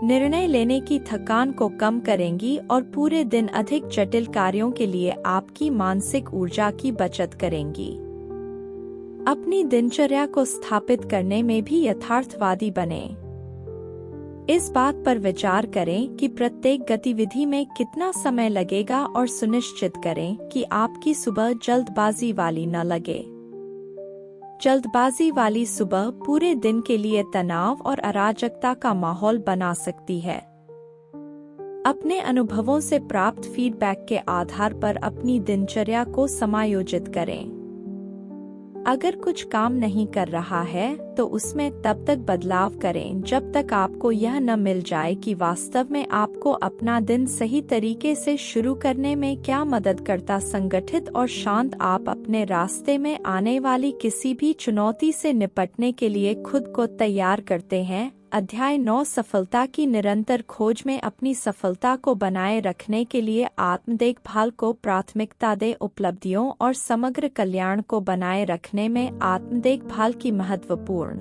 निर्णय लेने की थकान को कम करेंगी और पूरे दिन अधिक जटिल कार्यों के लिए आपकी मानसिक ऊर्जा की बचत करेंगी। अपनी दिनचर्या को स्थापित करने में भी यथार्थवादी बने। इस बात पर विचार करें कि प्रत्येक गतिविधि में कितना समय लगेगा और सुनिश्चित करें कि आपकी सुबह जल्दबाजी वाली न लगे। जल्दबाजी वाली सुबह पूरे दिन के लिए तनाव और अराजकता का माहौल बना सकती है। अपने अनुभवों से प्राप्त फीडबैक के आधार पर अपनी दिनचर्या को समायोजित करें। अगर कुछ काम नहीं कर रहा है तो उसमें तब तक बदलाव करें जब तक आपको यह न मिल जाए कि वास्तव में आपको अपना दिन सही तरीके से शुरू करने में क्या मदद करता। संगठित और शांत, आप अपने रास्ते में आने वाली किसी भी चुनौती से निपटने के लिए खुद को तैयार करते हैं। अध्याय 9, सफलता की निरंतर खोज में अपनी सफलता को बनाए रखने के लिए आत्म देखभाल को प्राथमिकता दें। उपलब्धियों और समग्र कल्याण को बनाए रखने में आत्म देखभाल की महत्वपूर्ण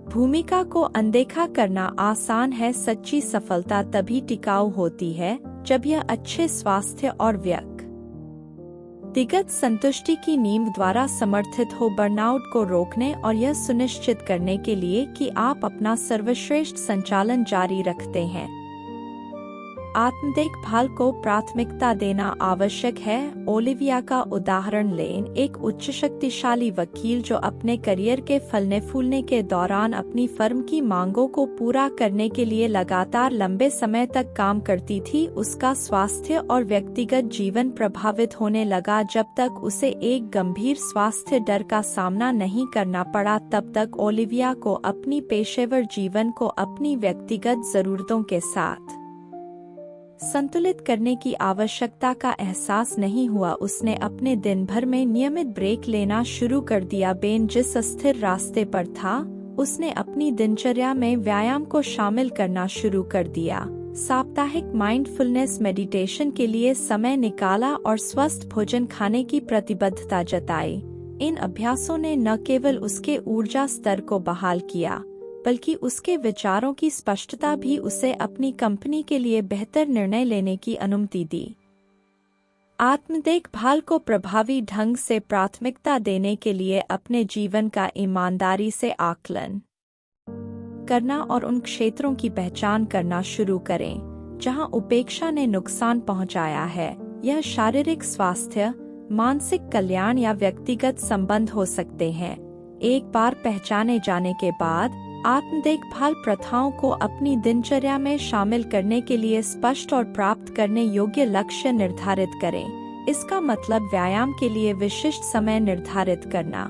भूमिका को अनदेखा करना आसान है। सच्ची सफलता तभी टिकाऊ होती है जब यह अच्छे स्वास्थ्य और व्यक्तिगत संतुष्टि की नींव द्वारा समर्थित हो। बर्नआउट को रोकने और यह सुनिश्चित करने के लिए कि आप अपना सर्वश्रेष्ठ संचालन जारी रखते हैं, आत्म देखभाल को प्राथमिकता देना आवश्यक है। ओलिविया का उदाहरण लें, एक उच्च शक्तिशाली वकील जो अपने करियर के फलने फूलने के दौरान अपनी फर्म की मांगों को पूरा करने के लिए लगातार लंबे समय तक काम करती थी। उसका स्वास्थ्य और व्यक्तिगत जीवन प्रभावित होने लगा। जब तक उसे एक गंभीर स्वास्थ्य डर का सामना नहीं करना पड़ा, तब तक ओलिविया को अपनी पेशेवर जीवन को अपनी व्यक्तिगत जरूरतों के साथ संतुलित करने की आवश्यकता का एहसास नहीं हुआ। उसने अपने दिन भर में नियमित ब्रेक लेना शुरू कर दिया। बेन जिस अस्थिर रास्ते पर था, उसने अपनी दिनचर्या में व्यायाम को शामिल करना शुरू कर दिया, साप्ताहिक माइंडफुलनेस मेडिटेशन के लिए समय निकाला और स्वस्थ भोजन खाने की प्रतिबद्धता जताई। इन अभ्यासों ने न केवल उसके ऊर्जा स्तर को बहाल किया, बल्कि उसके विचारों की स्पष्टता भी उसे अपनी कंपनी के लिए बेहतर निर्णय लेने की अनुमति दी। आत्म देखभाल को प्रभावी ढंग से प्राथमिकता देने के लिए अपने जीवन का ईमानदारी से आकलन करना और उन क्षेत्रों की पहचान करना शुरू करें जहां उपेक्षा ने नुकसान पहुंचाया है। यह शारीरिक स्वास्थ्य, मानसिक कल्याण या व्यक्तिगत संबंध हो सकते हैं। एक बार पहचाने जाने के बाद आत्म देखभाल प्रथाओं को अपनी दिनचर्या में शामिल करने के लिए स्पष्ट और प्राप्त करने योग्य लक्ष्य निर्धारित करें। इसका मतलब व्यायाम के लिए विशिष्ट समय निर्धारित करना,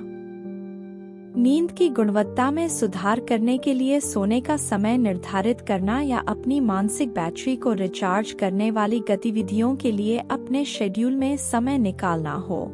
नींद की गुणवत्ता में सुधार करने के लिए सोने का समय निर्धारित करना या अपनी मानसिक बैटरी को रिचार्ज करने वाली गतिविधियों के लिए अपने शेड्यूल में समय निकालना हो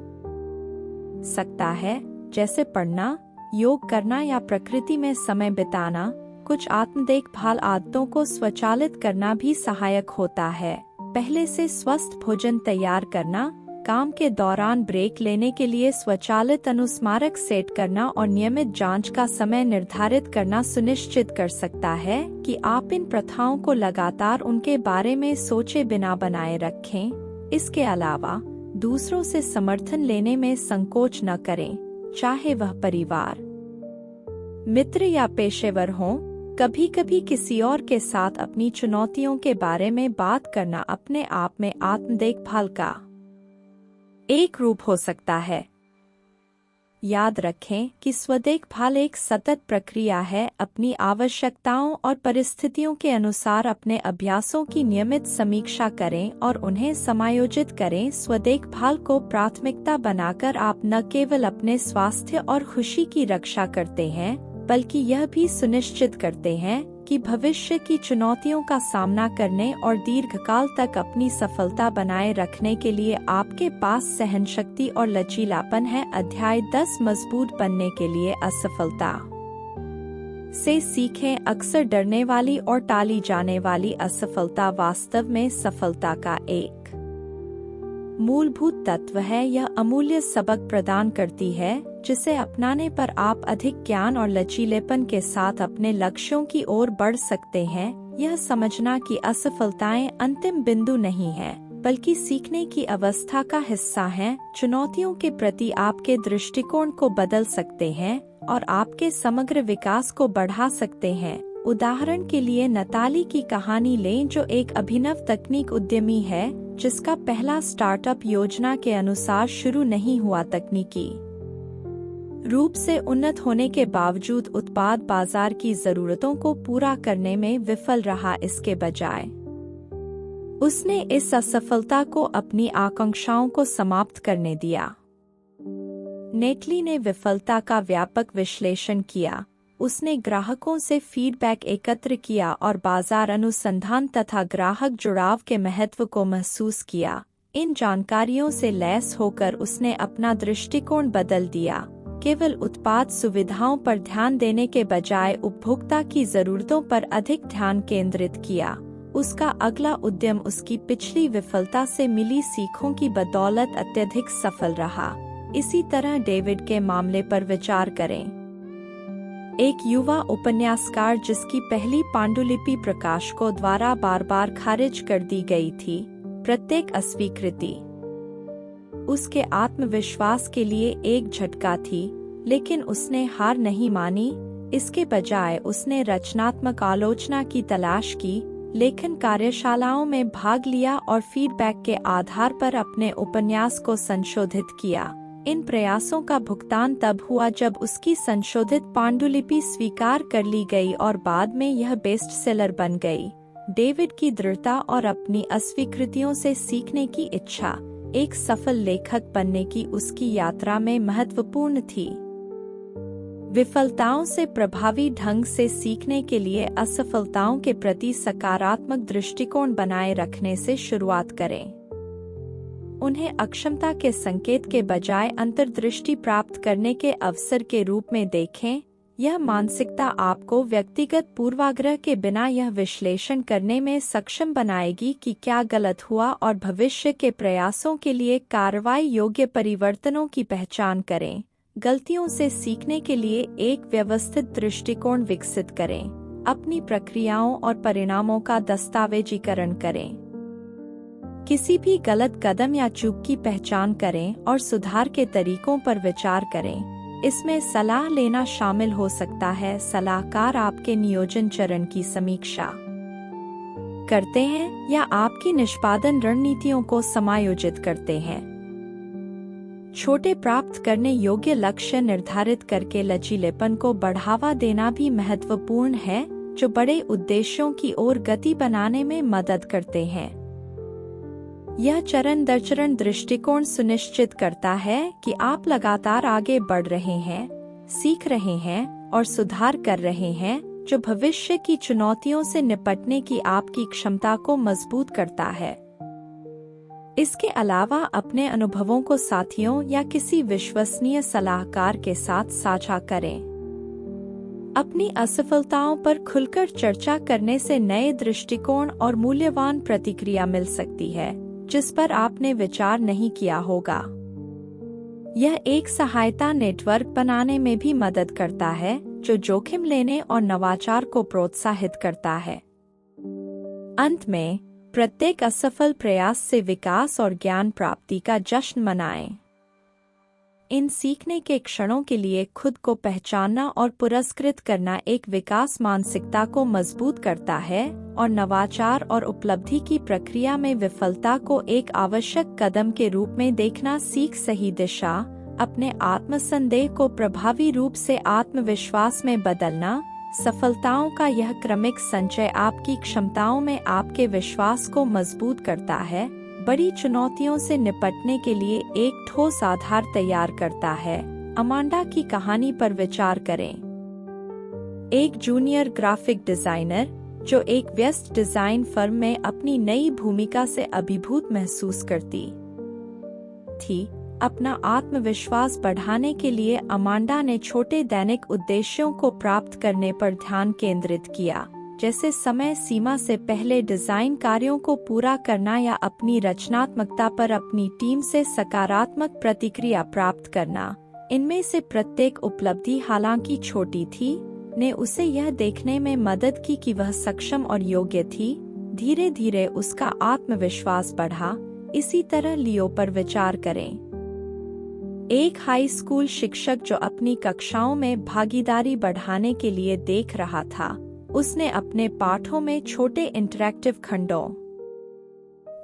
सकता है, जैसे पढ़ना, योग करना या प्रकृति में समय बिताना। कुछ आत्म देखभाल आदतों को स्वचालित करना भी सहायक होता है। पहले से स्वस्थ भोजन तैयार करना, काम के दौरान ब्रेक लेने के लिए स्वचालित अनुस्मारक सेट करना और नियमित जांच का समय निर्धारित करना सुनिश्चित कर सकता है कि आप इन प्रथाओं को लगातार उनके बारे में सोचे बिना बनाए रखें। इसके अलावा दूसरों से समर्थन लेने में संकोच न करें, चाहे वह परिवार, मित्र या पेशेवर हों। कभी कभी किसी और के साथ अपनी चुनौतियों के बारे में बात करना अपने आप में आत्म देखभाल का एक रूप हो सकता है। याद रखें कि स्वदेखभाल एक सतत प्रक्रिया है। अपनी आवश्यकताओं और परिस्थितियों के अनुसार अपने अभ्यासों की नियमित समीक्षा करें और उन्हें समायोजित करें। स्वदेखभाल को प्राथमिकता बनाकर आप न केवल अपने स्वास्थ्य और खुशी की रक्षा करते हैं, बल्कि यह भी सुनिश्चित करते हैं कि भविष्य की चुनौतियों का सामना करने और दीर्घकाल तक अपनी सफलता बनाए रखने के लिए आपके पास सहनशक्ति और लचीलापन है। अध्याय 10 मजबूत बनने के लिए असफलता से सीखें। अक्सर डरने वाली और टाली जाने वाली असफलता वास्तव में सफलता का एक मूलभूत तत्व है। यह अमूल्य सबक प्रदान करती है जिसे अपनाने पर आप अधिक ज्ञान और लचीलेपन के साथ अपने लक्ष्यों की ओर बढ़ सकते हैं। यह समझना कि असफलताएं अंतिम बिंदु नहीं है, बल्कि सीखने की अवस्था का हिस्सा हैं, चुनौतियों के प्रति आपके दृष्टिकोण को बदल सकते हैं और आपके समग्र विकास को बढ़ा सकते हैं। उदाहरण के लिए नताली की कहानी लें, जो एक अभिनव तकनीक उद्यमी है जिसका पहला स्टार्टअप योजना के अनुसार शुरू नहीं हुआ। तकनीकी रूप से उन्नत होने के बावजूद उत्पाद बाजार की जरूरतों को पूरा करने में विफल रहा। इसके बजाय उसने इस असफलता को अपनी आकांक्षाओं को समाप्त करने दिया। नेटली ने विफलता का व्यापक विश्लेषण किया। उसने ग्राहकों से फीडबैक एकत्र किया और बाजार अनुसंधान तथा ग्राहक जुड़ाव के महत्व को महसूस किया। इन जानकारियों से लैस होकर उसने अपना दृष्टिकोण बदल दिया। केवल उत्पाद सुविधाओं पर ध्यान देने के बजाय उपभोक्ता की जरूरतों पर अधिक ध्यान केंद्रित किया। उसका अगला उद्यम उसकी पिछली विफलता से मिली सीखों की बदौलत अत्यधिक सफल रहा। इसी तरह डेविड के मामले पर विचार करें। एक युवा उपन्यासकार जिसकी पहली पांडुलिपि प्रकाशकों द्वारा बार बार खारिज कर दी गई थी, प्रत्येक अस्वीकृति उसके आत्मविश्वास के लिए एक झटका थी, लेकिन उसने हार नहीं मानी। इसके बजाय उसने रचनात्मक आलोचना की तलाश की, लेखन कार्यशालाओं में भाग लिया और फीडबैक के आधार पर अपने उपन्यास को संशोधित किया। इन प्रयासों का भुगतान तब हुआ जब उसकी संशोधित पांडुलिपि स्वीकार कर ली गई और बाद में यह बेस्ट सेलर बन गई। डेविड की दृढ़ता और अपनी अस्वीकृतियों से सीखने की इच्छा एक सफल लेखक बनने की उसकी यात्रा में महत्वपूर्ण थी। विफलताओं से प्रभावी ढंग से सीखने के लिए असफलताओं के प्रति सकारात्मक दृष्टिकोण बनाए रखने से शुरुआत करें। उन्हें अक्षमता के संकेत के बजाय अंतर्दृष्टि प्राप्त करने के अवसर के रूप में देखें। यह मानसिकता आपको व्यक्तिगत पूर्वाग्रह के बिना यह विश्लेषण करने में सक्षम बनाएगी कि क्या गलत हुआ और भविष्य के प्रयासों के लिए कार्रवाई योग्य परिवर्तनों की पहचान करें। गलतियों से सीखने के लिए एक व्यवस्थित दृष्टिकोण विकसित करें। अपनी प्रक्रियाओं और परिणामों का दस्तावेजीकरण करें। किसी भी गलत कदम या चूक की पहचान करें और सुधार के तरीकों पर विचार करें। इसमें सलाह लेना शामिल हो सकता है। सलाहकार आपके नियोजन चरण की समीक्षा करते हैं या आपकी निष्पादन रणनीतियों को समायोजित करते हैं। छोटे प्राप्त करने योग्य लक्ष्य निर्धारित करके लचीलेपन को बढ़ावा देना भी महत्वपूर्ण है, जो बड़े उद्देश्यों की ओर गति बनाने में मदद करते हैं। यह चरण दर चरण दृष्टिकोण सुनिश्चित करता है कि आप लगातार आगे बढ़ रहे हैं, सीख रहे हैं और सुधार कर रहे हैं, जो भविष्य की चुनौतियों से निपटने की आपकी क्षमता को मजबूत करता है। इसके अलावा अपने अनुभवों को साथियों या किसी विश्वसनीय सलाहकार के साथ साझा करें। अपनी असफलताओं पर खुलकर चर्चा करने से नए दृष्टिकोण और मूल्यवान प्रतिक्रिया मिल सकती है, जिस पर आपने विचार नहीं किया होगा। यह एक सहायता नेटवर्क बनाने में भी मदद करता है, जो जोखिम लेने और नवाचार को प्रोत्साहित करता है। अंत में, प्रत्येक असफल प्रयास से विकास और ज्ञान प्राप्ति का जश्न मनाएं। इन सीखने के क्षणों के लिए खुद को पहचानना और पुरस्कृत करना एक विकास मानसिकता को मजबूत करता है और नवाचार और उपलब्धि की प्रक्रिया में विफलता को एक आवश्यक कदम के रूप में देखना सीख सही दिशा, अपने आत्मसंदेह को प्रभावी रूप से आत्मविश्वास में बदलना। सफलताओं का यह क्रमिक संचय आपकी क्षमताओं में आपके विश्वास को मजबूत करता है, बड़ी चुनौतियों से निपटने के लिए एक ठोस आधार तैयार करता है। अमांडा की कहानी पर विचार करें। एक जूनियर ग्राफिक डिजाइनर, जो एक व्यस्त डिजाइन फर्म में अपनी नई भूमिका से अभिभूत महसूस करती थी, अपना आत्मविश्वास बढ़ाने के लिए अमांडा ने छोटे दैनिक उद्देश्यों को प्राप्त करने पर ध्यान केंद्रित किया, जैसे समय सीमा से पहले डिजाइन कार्यों को पूरा करना या अपनी रचनात्मकता पर अपनी टीम से सकारात्मक प्रतिक्रिया प्राप्त करना। इनमें से प्रत्येक उपलब्धि, हालांकि छोटी थी, ने उसे यह देखने में मदद की कि वह सक्षम और योग्य थी। धीरे धीरे उसका आत्मविश्वास बढ़ा। इसी तरह लियो पर विचार करें। एक हाई स्कूल शिक्षक जो अपनी कक्षाओं में भागीदारी बढ़ाने के लिए देख रहा था, उसने अपने पाठों में छोटे इंटरैक्टिव खंडों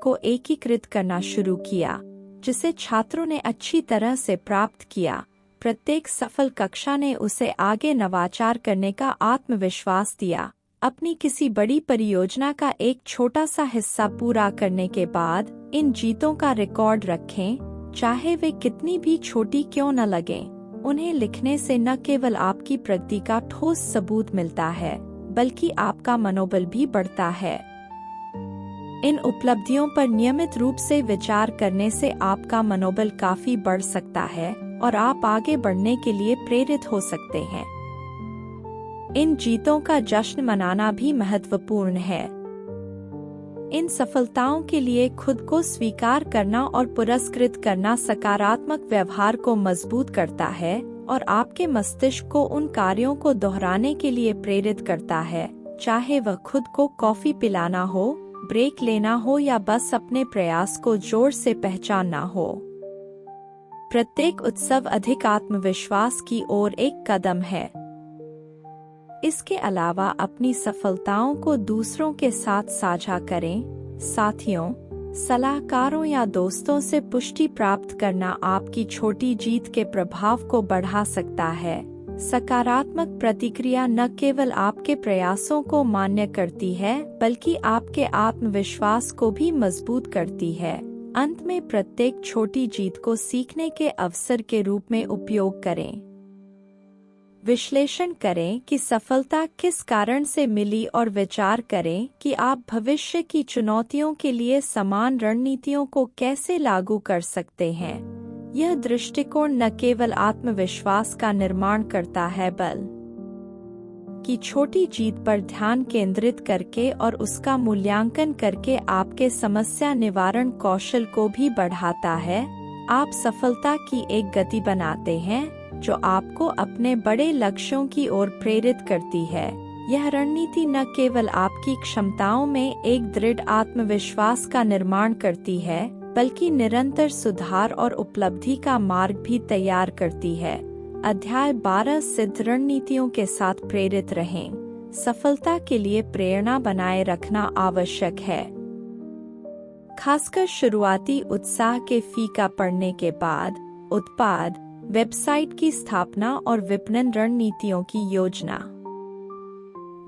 को एकीकृत करना शुरू किया, जिसे छात्रों ने अच्छी तरह से प्राप्त किया। प्रत्येक सफल कक्षा ने उसे आगे नवाचार करने का आत्मविश्वास दिया। अपनी किसी बड़ी परियोजना का एक छोटा सा हिस्सा पूरा करने के बाद इन जीतों का रिकॉर्ड रखें, चाहे वे कितनी भी छोटी क्यों न लगें। उन्हें लिखने से न केवल आपकी प्रगति का ठोस सबूत मिलता है, बल्कि आपका मनोबल भी बढ़ता है। इन उपलब्धियों पर नियमित रूप से विचार करने से आपका मनोबल काफी बढ़ सकता है और आप आगे बढ़ने के लिए प्रेरित हो सकते हैं। इन जीतों का जश्न मनाना भी महत्वपूर्ण है। इन सफलताओं के लिए खुद को स्वीकार करना और पुरस्कृत करना सकारात्मक व्यवहार को मजबूत करता है और आपके मस्तिष्क को उन कार्यों को दोहराने के लिए प्रेरित करता है, चाहे वह खुद को कॉफी पिलाना हो, ब्रेक लेना हो या बस अपने प्रयास को जोर से पहचानना हो। प्रत्येक उत्सव अधिक आत्मविश्वास की ओर एक कदम है। इसके अलावा अपनी सफलताओं को दूसरों के साथ साझा करें। साथियों, सलाहकारों या दोस्तों से पुष्टि प्राप्त करना आपकी छोटी जीत के प्रभाव को बढ़ा सकता है। सकारात्मक प्रतिक्रिया न केवल आपके प्रयासों को मान्य करती है, बल्कि आपके आत्मविश्वास को भी मजबूत करती है। अंत में प्रत्येक छोटी जीत को सीखने के अवसर के रूप में उपयोग करें। विश्लेषण करें कि सफलता किस कारण से मिली और विचार करें कि आप भविष्य की चुनौतियों के लिए समान रणनीतियों को कैसे लागू कर सकते हैं। यह दृष्टिकोण न केवल आत्मविश्वास का निर्माण करता है, बल्कि छोटी जीत पर ध्यान केंद्रित करके और उसका मूल्यांकन करके आपके समस्या निवारण कौशल को भी बढ़ाता है। आप सफलता की एक गति बनाते हैं जो आपको अपने बड़े लक्ष्यों की ओर प्रेरित करती है। यह रणनीति न केवल आपकी क्षमताओं में एक दृढ़ आत्मविश्वास का निर्माण करती है, बल्कि निरंतर सुधार और उपलब्धि का मार्ग भी तैयार करती है। अध्याय 12 सिद्ध रणनीतियों के साथ प्रेरित रहें। सफलता के लिए प्रेरणा बनाए रखना आवश्यक है, खासकर शुरुआती उत्साह के फीका पड़ने के बाद। उत्पाद, वेबसाइट की स्थापना और विपणन रणनीतियों की योजना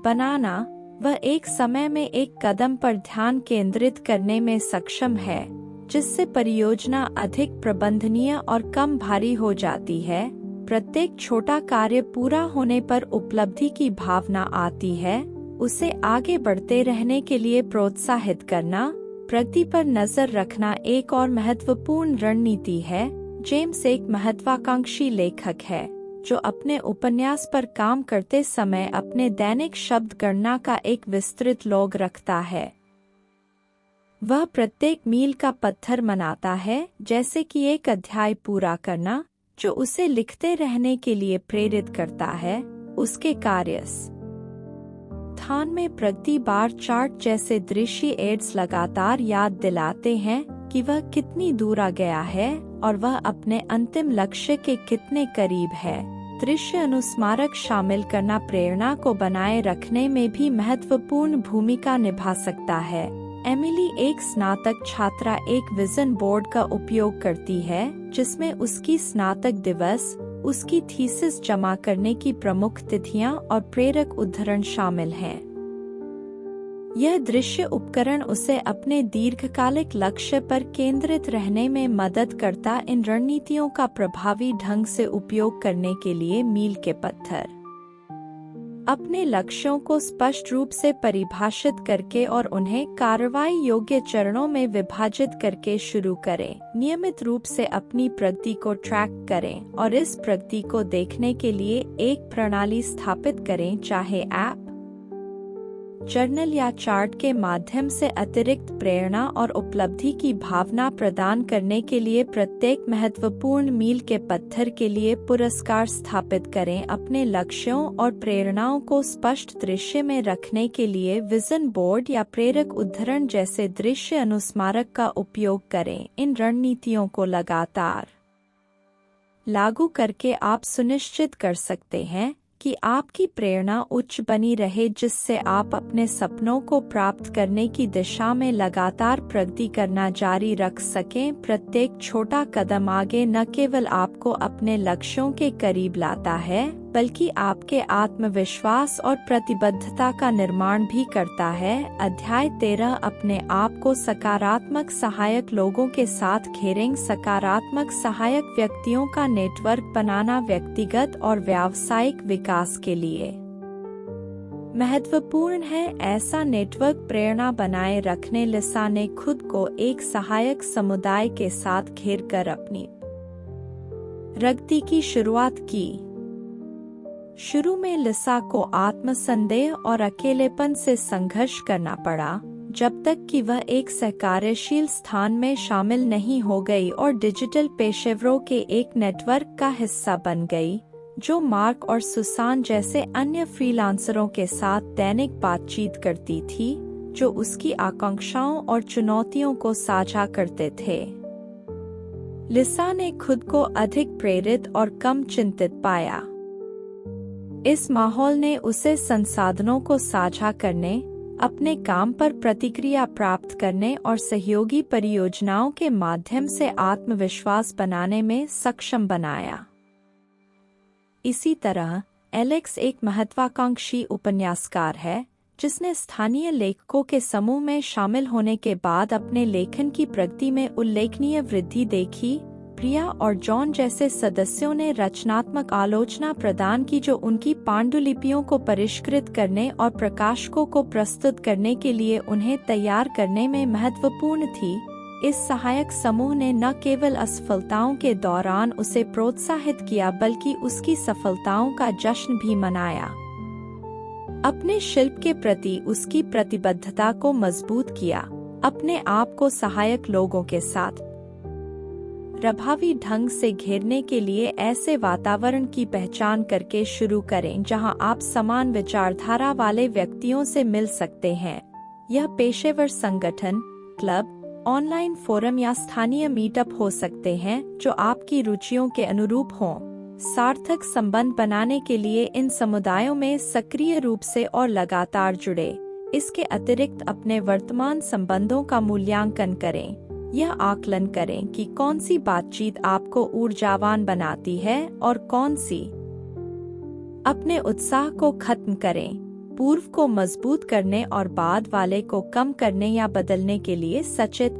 बनाना। वह एक समय में एक कदम पर ध्यान केंद्रित करने में सक्षम है, जिससे परियोजना अधिक प्रबंधनीय और कम भारी हो जाती है। प्रत्येक छोटा कार्य पूरा होने पर उपलब्धि की भावना आती है। उसे आगे बढ़ते रहने के लिए प्रोत्साहित करना। प्रगति पर नजर रखना एक और महत्वपूर्ण रणनीति है। जेम्स एक महत्वाकांक्षी लेखक है जो अपने उपन्यास पर काम करते समय अपने दैनिक शब्द गणना का एक विस्तृत लॉग रखता है। वह प्रत्येक मील का पत्थर मनाता है, जैसे कि एक अध्याय पूरा करना, जो उसे लिखते रहने के लिए प्रेरित करता है। उसके कार्य स्थान में प्रगति बार चार्ट जैसे दृश्य एड्स लगातार याद दिलाते हैं कि वह कितनी दूर आ गया है और वह अपने अंतिम लक्ष्य के कितने करीब है। दृश्य अनुस्मारक शामिल करना प्रेरणा को बनाए रखने में भी महत्वपूर्ण भूमिका निभा सकता है। एमिली एक स्नातक छात्रा एक विजन बोर्ड का उपयोग करती है, जिसमें उसकी स्नातक दिवस, उसकी थीसिस जमा करने की प्रमुख तिथियां और प्रेरक उद्धरण शामिल हैं। यह दृश्य उपकरण उसे अपने दीर्घकालिक लक्ष्य पर केंद्रित रहने में मदद करता। इन रणनीतियों का प्रभावी ढंग से उपयोग करने के लिए मील के पत्थर अपने लक्ष्यों को स्पष्ट रूप से परिभाषित करके और उन्हें कार्रवाई योग्य चरणों में विभाजित करके शुरू करें। नियमित रूप से अपनी प्रगति को ट्रैक करें और इस प्रगति को देखने के लिए एक प्रणाली स्थापित करें, चाहे ऐप, जर्नल या चार्ट के माध्यम से। अतिरिक्त प्रेरणा और उपलब्धि की भावना प्रदान करने के लिए प्रत्येक महत्वपूर्ण मील के पत्थर के लिए पुरस्कार स्थापित करें। अपने लक्ष्यों और प्रेरणाओं को स्पष्ट दृश्य में रखने के लिए विजन बोर्ड या प्रेरक उद्धरण जैसे दृश्य अनुस्मारक का उपयोग करें। इन रणनीतियों को लगातार लागू करके आप सुनिश्चित कर सकते हैं कि आपकी प्रेरणा उच्च बनी रहे, जिससे आप अपने सपनों को प्राप्त करने की दिशा में लगातार प्रगति करना जारी रख सकें। प्रत्येक छोटा कदम आगे न केवल आपको अपने लक्ष्यों के करीब लाता है, बल्कि आपके आत्मविश्वास और प्रतिबद्धता का निर्माण भी करता है। अध्याय 13 अपने आप को सकारात्मक सहायक लोगों के साथ घेरें। सकारात्मक सहायक व्यक्तियों का नेटवर्क बनाना व्यक्तिगत और व्यावसायिक विकास के लिए महत्वपूर्ण है। ऐसा नेटवर्क प्रेरणा बनाए रखने लिसा ने खुद को एक सहायक समुदाय के साथ घेरकर अपनी प्रगति की शुरुआत की। शुरू में लिसा को आत्मसंदेह और अकेलेपन से संघर्ष करना पड़ा, जब तक कि वह एक सहकार्यशील स्थान में शामिल नहीं हो गई और डिजिटल पेशेवरों के एक नेटवर्क का हिस्सा बन गई, जो मार्क और सुसान जैसे अन्य फ्रीलांसरों के साथ दैनिक बातचीत करती थी, जो उसकी आकांक्षाओं और चुनौतियों को साझा करते थे। लिसा ने खुद को अधिक प्रेरित और कम चिंतित पाया। इस माहौल ने उसे संसाधनों को साझा करने, अपने काम पर प्रतिक्रिया प्राप्त करने और सहयोगी परियोजनाओं के माध्यम से आत्मविश्वास बनाने में सक्षम बनाया। इसी तरह, एलेक्स एक महत्वाकांक्षी उपन्यासकार है, जिसने स्थानीय लेखकों के समूह में शामिल होने के बाद अपने लेखन की प्रगति में उल्लेखनीय वृद्धि देखी। प्रिया और जॉन जैसे सदस्यों ने रचनात्मक आलोचना प्रदान की, जो उनकी पांडुलिपियों को परिष्कृत करने और प्रकाशकों को प्रस्तुत करने के लिए उन्हें तैयार करने में महत्वपूर्ण थी। इस सहायक समूह ने न केवल असफलताओं के दौरान उसे प्रोत्साहित किया, बल्कि उसकी सफलताओं का जश्न भी मनाया। अपने शिल्प के प्रति उसकी प्रतिबद्धता को मजबूत किया। अपने आप को सहायक लोगों के साथ प्रभावी ढंग से घेरने के लिए ऐसे वातावरण की पहचान करके शुरू करें जहां आप समान विचारधारा वाले व्यक्तियों से मिल सकते हैं। यह पेशेवर संगठन, क्लब, ऑनलाइन फोरम या स्थानीय मीटअप हो सकते हैं जो आपकी रुचियों के अनुरूप हों। सार्थक संबंध बनाने के लिए इन समुदायों में सक्रिय रूप से और लगातार जुड़े। इसके अतिरिक्त अपने वर्तमान संबंधों का मूल्यांकन करें। यह आकलन करें कि कौन सी बातचीत आपको ऊर्जावान बनाती है और कौन सी। अपने उत्साह को खत्म करें। पूर्व को मजबूत करने और बाद वाले को कम करने या बदलने के लिए सचेत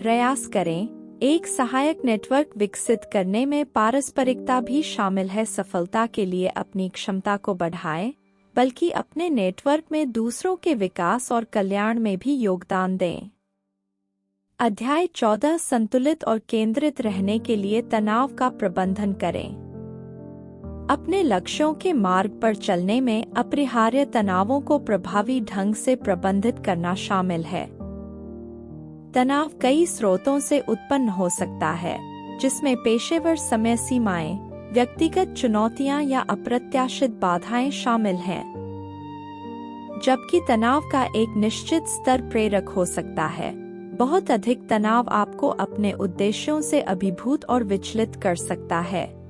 प्रयास करें। एक सहायक नेटवर्क विकसित करने में पारस्परिकता भी शामिल है। सफलता के लिए अपनी क्षमता को बढ़ाएं, बल्कि अपने नेटवर्क में दूसरों के विकास और कल्याण में भी योगदान दें। अध्याय 14 संतुलित और केंद्रित रहने के लिए तनाव का प्रबंधन करें। अपने लक्ष्यों के मार्ग पर चलने में अपरिहार्य तनावों को प्रभावी ढंग से प्रबंधित करना शामिल है। तनाव कई स्रोतों से उत्पन्न हो सकता है, जिसमें पेशेवर समय सीमाएं, व्यक्तिगत चुनौतियां या अप्रत्याशित बाधाएं शामिल हैं। जबकि तनाव का एक निश्चित स्तर प्रेरक हो सकता है, बहुत अधिक तनाव आपको अपने उद्देश्यों से अभिभूत और विचलित कर सकता है।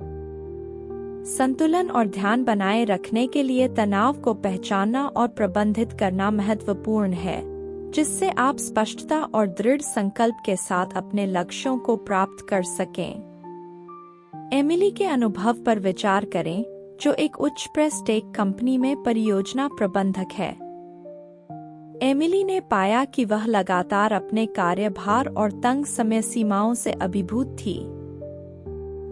संतुलन और ध्यान बनाए रखने के लिए तनाव को पहचानना और प्रबंधित करना महत्वपूर्ण है, जिससे आप स्पष्टता और दृढ़ संकल्प के साथ अपने लक्ष्यों को प्राप्त कर सकें। एमिली के अनुभव पर विचार करें, जो एक उच्च प्रेस्टेज कंपनी में परियोजना प्रबंधक है। एमिली ने पाया कि वह लगातार अपने कार्यभार और तंग समय सीमाओं से अभिभूत थी।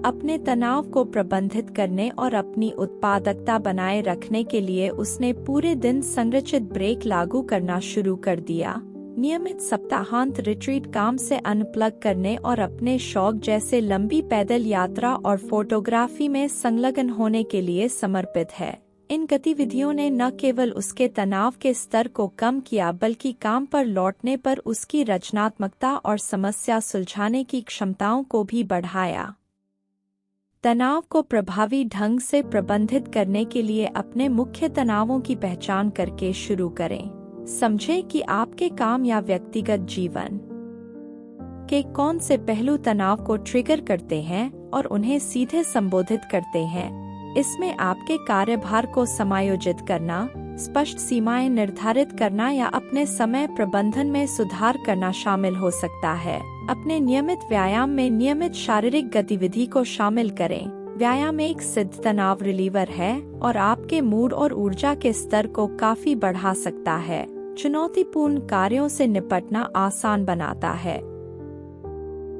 अपने तनाव को प्रबंधित करने और अपनी उत्पादकता बनाए रखने के लिए उसने पूरे दिन संरचित ब्रेक लागू करना शुरू कर दिया। नियमित सप्ताहांत रिट्रीट, काम से अनप्लग करने और अपने शौक जैसे लंबी पैदल यात्रा और फोटोग्राफी में संलग्न होने के लिए समर्पित है। इन गतिविधियों ने न केवल उसके तनाव के स्तर को कम किया, बल्कि काम पर लौटने पर उसकी रचनात्मकता और समस्या सुलझाने की क्षमताओं को भी बढ़ाया। तनाव को प्रभावी ढंग से प्रबंधित करने के लिए अपने मुख्य तनावों की पहचान करके शुरू करें। समझें कि आपके काम या व्यक्तिगत जीवन के कौन से पहलू तनाव को ट्रिगर करते हैं और उन्हें सीधे संबोधित करते हैं। इसमें आपके कार्यभार को समायोजित करना, स्पष्ट सीमाएं निर्धारित करना या अपने समय प्रबंधन में सुधार करना शामिल हो सकता है। अपने नियमित व्यायाम में नियमित शारीरिक गतिविधि को शामिल करें। व्यायाम एक सिद्ध तनाव रिलीवर है और आपके मूड और ऊर्जा के स्तर को काफी बढ़ा सकता है। चुनौतीपूर्ण कार्यों से निपटना आसान बनाता है।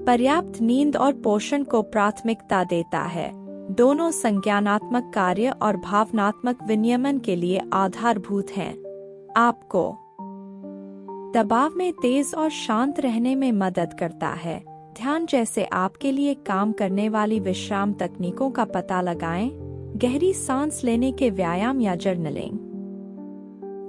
पर्याप्त नींद और पोषण को प्राथमिकता देता है। दोनों संज्ञानात्मक कार्य और भावनात्मक विनियमन के लिए आधारभूत हैं। आपको दबाव में तेज और शांत रहने में मदद करता है। ध्यान जैसे आपके लिए काम करने वाली विश्राम तकनीकों का पता लगाएं। गहरी सांस लेने के व्यायाम या जर्नलिंग।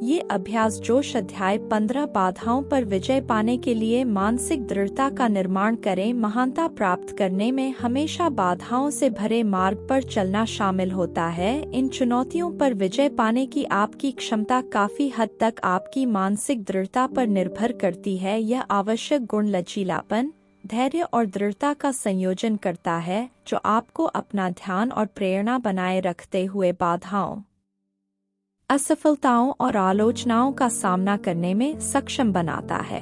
ये अभ्यास जोश अध्याय 15 बाधाओं पर विजय पाने के लिए मानसिक दृढ़ता का निर्माण करें। महानता प्राप्त करने में हमेशा बाधाओं से भरे मार्ग पर चलना शामिल होता है। इन चुनौतियों पर विजय पाने की आपकी क्षमता काफी हद तक आपकी मानसिक दृढ़ता पर निर्भर करती है। यह आवश्यक गुण लचीलापन, धैर्य और दृढ़ता का संयोजन करता है, जो आपको अपना ध्यान और प्रेरणा बनाए रखते हुए बाधाओं, असफलताओं और आलोचनाओं का सामना करने में सक्षम बनाता है।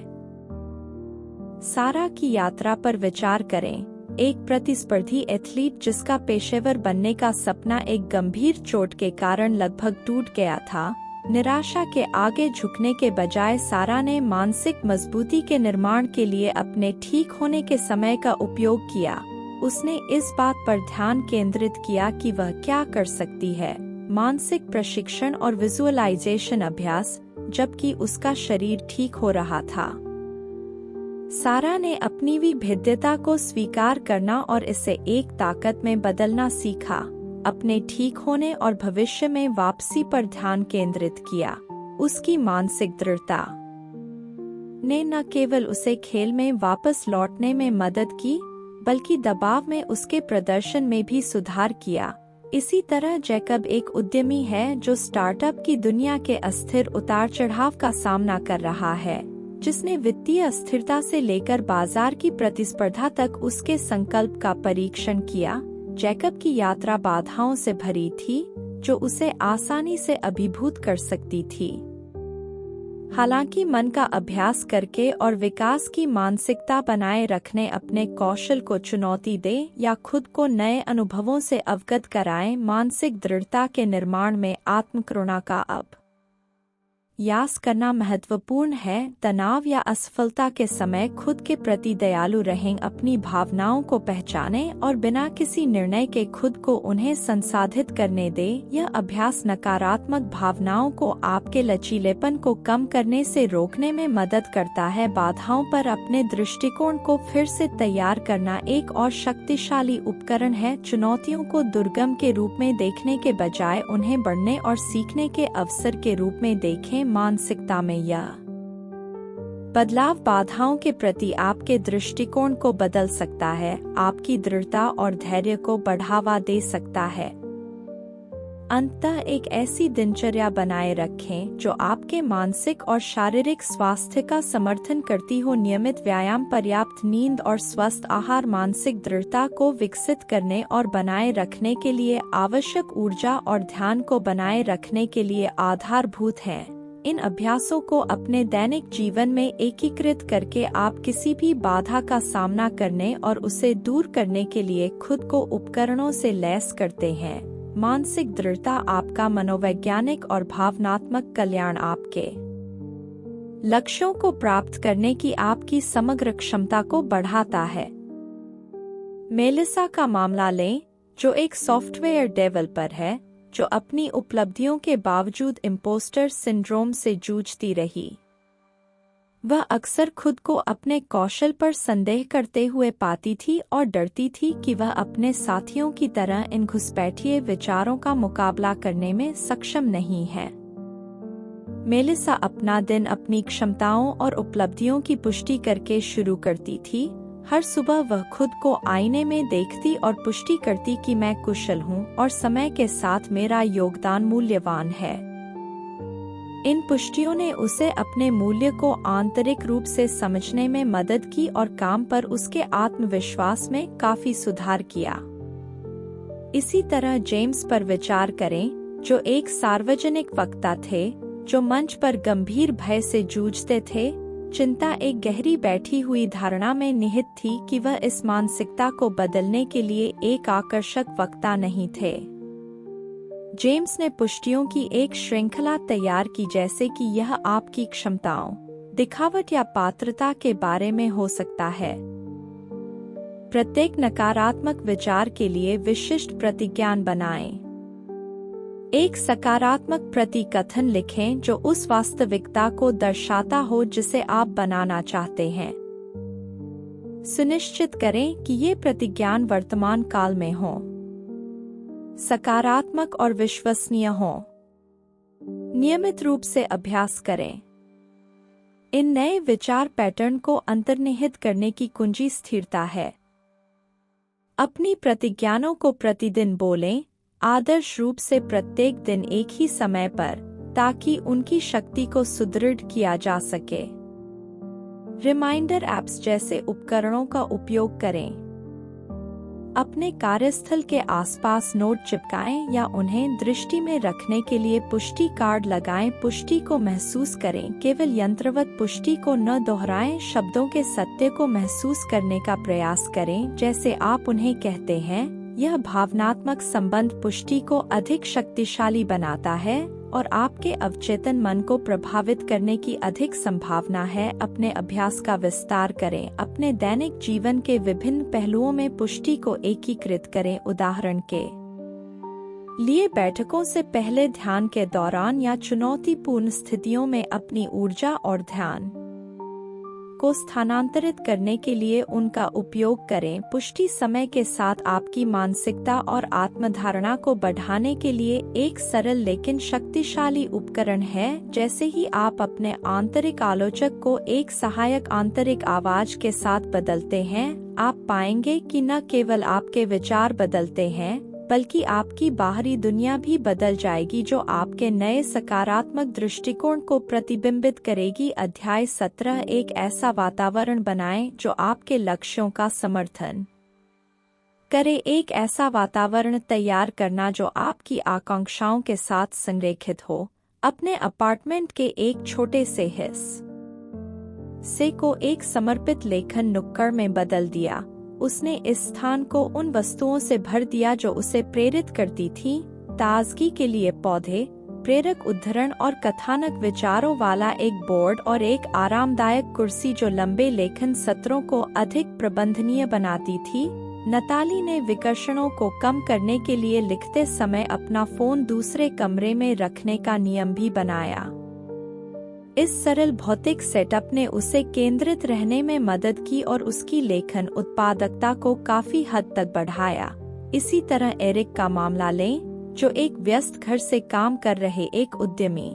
सारा की यात्रा पर विचार करें। एक प्रतिस्पर्धी एथलीट जिसका पेशेवर बनने का सपना एक गंभीर चोट के कारण लगभग टूट गया था, निराशा के आगे झुकने के बजाय सारा ने मानसिक मजबूती के निर्माण के लिए अपने ठीक होने के समय का उपयोग किया। उसने इस बात पर ध्यान केंद्रित किया कि वह क्या कर सकती है, मानसिक प्रशिक्षण और विजुअलाइजेशन अभ्यास, जबकि उसका शरीर ठीक हो रहा था। सारा ने अपनी विभिन्नता को स्वीकार करना और इसे एक ताकत में बदलना सीखा। अपने ठीक होने और भविष्य में वापसी पर ध्यान केंद्रित किया। उसकी मानसिक दृढ़ता ने न केवल उसे खेल में वापस लौटने में मदद की, बल्कि दबाव में उसके प्रदर्शन में भी सुधार किया। इसी तरह जैकब एक उद्यमी है जो स्टार्टअप की दुनिया के अस्थिर उतार चढ़ाव का सामना कर रहा है, जिसने वित्तीय अस्थिरता से लेकर बाजार की प्रतिस्पर्धा तक उसके संकल्प का परीक्षण किया। जैकब की यात्रा बाधाओं से भरी थी, जो उसे आसानी से अभिभूत कर सकती थी। हालांकि मन का अभ्यास करके और विकास की मानसिकता बनाए रखने अपने कौशल को चुनौती दे या खुद को नए अनुभवों से अवगत कराएं, मानसिक दृढ़ता के निर्माण में आत्मकरुणा का अभ्यास करना महत्वपूर्ण है। तनाव या असफलता के समय खुद के प्रति दयालु रहें, अपनी भावनाओं को पहचानें और बिना किसी निर्णय के खुद को उन्हें संसाधित करने दें। यह अभ्यास नकारात्मक भावनाओं को आपके लचीलेपन को कम करने से रोकने में मदद करता है। बाधाओं पर अपने दृष्टिकोण को फिर से तैयार करना एक और शक्तिशाली उपकरण है। चुनौतियों को दुर्गम के रूप में देखने के बजाय उन्हें बढ़ने और सीखने के अवसर के रूप में देखें। मानसिकता में यह बदलाव बाधाओं के प्रति आपके दृष्टिकोण को बदल सकता है, आपकी दृढ़ता और धैर्य को बढ़ावा दे सकता है। अंततः एक ऐसी दिनचर्या बनाए रखें जो आपके मानसिक और शारीरिक स्वास्थ्य का समर्थन करती हो। नियमित व्यायाम, पर्याप्त नींद और स्वस्थ आहार मानसिक दृढ़ता को विकसित करने और बनाए रखने के लिए आवश्यक ऊर्जा और ध्यान को बनाए रखने के लिए आधारभूत हैं। इन अभ्यासों को अपने दैनिक जीवन में एकीकृत करके आप किसी भी बाधा का सामना करने और उसे दूर करने के लिए खुद को उपकरणों से लैस करते हैं। मानसिक दृढ़ता आपका मनोवैज्ञानिक और भावनात्मक कल्याण आपके लक्ष्यों को प्राप्त करने की आपकी समग्र क्षमता को बढ़ाता है। मेलिसा का मामला लें, जो एक सॉफ्टवेयर डेवलपर है जो अपनी उपलब्धियों के बावजूद इम्पोस्टर सिंड्रोम से जूझती रही। वह अक्सर खुद को अपने कौशल पर संदेह करते हुए पाती थी और डरती थी कि वह अपने साथियों की तरह इन घुसपैठिए विचारों का मुकाबला करने में सक्षम नहीं है। मेलिसा अपना दिन अपनी क्षमताओं और उपलब्धियों की पुष्टि करके शुरू करती थी। हर सुबह वह खुद को आईने में देखती और पुष्टि करती कि मैं कुशल हूँ और समय के साथ मेरा योगदान मूल्यवान है। इन पुष्टियों ने उसे अपने मूल्य को आंतरिक रूप से समझने में मदद की और काम पर उसके आत्मविश्वास में काफी सुधार किया। इसी तरह जेम्स पर विचार करें, जो एक सार्वजनिक वक्ता थे जो मंच पर गंभीर भय से जूझते थे। चिंता एक गहरी बैठी हुई धारणा में निहित थी कि वह इस मानसिकता को बदलने के लिए एक आकर्षक वक्ता नहीं थे। जेम्स ने पुष्टियों की एक श्रृंखला तैयार की, जैसे कि यह आपकी क्षमताओं, दिखावट या पात्रता के बारे में हो सकता है। प्रत्येक नकारात्मक विचार के लिए विशिष्ट प्रतिज्ञान बनाएं। एक सकारात्मक प्रतिकथन लिखें जो उस वास्तविकता को दर्शाता हो जिसे आप बनाना चाहते हैं। सुनिश्चित करें कि ये प्रतिज्ञान वर्तमान काल में हों, सकारात्मक और विश्वसनीय हों। नियमित रूप से अभ्यास करें। इन नए विचार पैटर्न को अंतर्निहित करने की कुंजी स्थिरता है। अपनी प्रतिज्ञाओं को प्रतिदिन बोलें, आदर्श रूप से प्रत्येक दिन एक ही समय पर, ताकि उनकी शक्ति को सुदृढ़ किया जा सके। रिमाइंडर ऐप्स जैसे उपकरणों का उपयोग करें। अपने कार्यस्थल के आसपास नोट चिपकाएं या उन्हें दृष्टि में रखने के लिए पुष्टि कार्ड लगाएं। पुष्टि को महसूस करें, केवल यंत्रवत पुष्टि को न दोहराएं। शब्दों के सत्य को महसूस करने का प्रयास करें जैसे आप उन्हें कहते हैं। यह भावनात्मक संबंध पुष्टि को अधिक शक्तिशाली बनाता है और आपके अवचेतन मन को प्रभावित करने की अधिक संभावना है। अपने अभ्यास का विस्तार करें। अपने दैनिक जीवन के विभिन्न पहलुओं में पुष्टि को एकीकृत करें। उदाहरण के लिए बैठकों से पहले, ध्यान के दौरान या चुनौतीपूर्ण स्थितियों में अपनी ऊर्जा और ध्यान को स्थानांतरित करने के लिए उनका उपयोग करें। पुष्टि समय के साथ आपकी मानसिकता और आत्मधारणा को बढ़ाने के लिए एक सरल लेकिन शक्तिशाली उपकरण है। जैसे ही आप अपने आंतरिक आलोचक को एक सहायक आंतरिक आवाज के साथ बदलते हैं, आप पाएंगे कि न केवल आपके विचार बदलते हैं, बल्कि आपकी बाहरी दुनिया भी बदल जाएगी, जो आपके नए सकारात्मक दृष्टिकोण को प्रतिबिंबित करेगी। अध्याय 17। एक ऐसा वातावरण बनाएं जो आपके लक्ष्यों का समर्थन करे। एक ऐसा वातावरण तैयार करना जो आपकी आकांक्षाओं के साथ संरेखित हो। अपने अपार्टमेंट के एक छोटे से हिस्से को एक समर्पित लेखन नुक्कड़ में बदल दिया। उसने इस स्थान को उन वस्तुओं से भर दिया जो उसे प्रेरित करती थी। ताजगी के लिए पौधे, प्रेरक उद्धरण और कथानक विचारों वाला एक बोर्ड और एक आरामदायक कुर्सी जो लंबे लेखन सत्रों को अधिक प्रबंधनीय बनाती थी। नताली ने विकर्षणों को कम करने के लिए लिखते समय अपना फोन दूसरे कमरे में रखने का नियम भी बनाया। इस सरल भौतिक सेटअप ने उसे केंद्रित रहने में मदद की और उसकी लेखन उत्पादकता को काफी हद तक बढ़ाया। इसी तरह एरिक का मामला लें, जो एक व्यस्त घर से काम कर रहे एक उद्यमी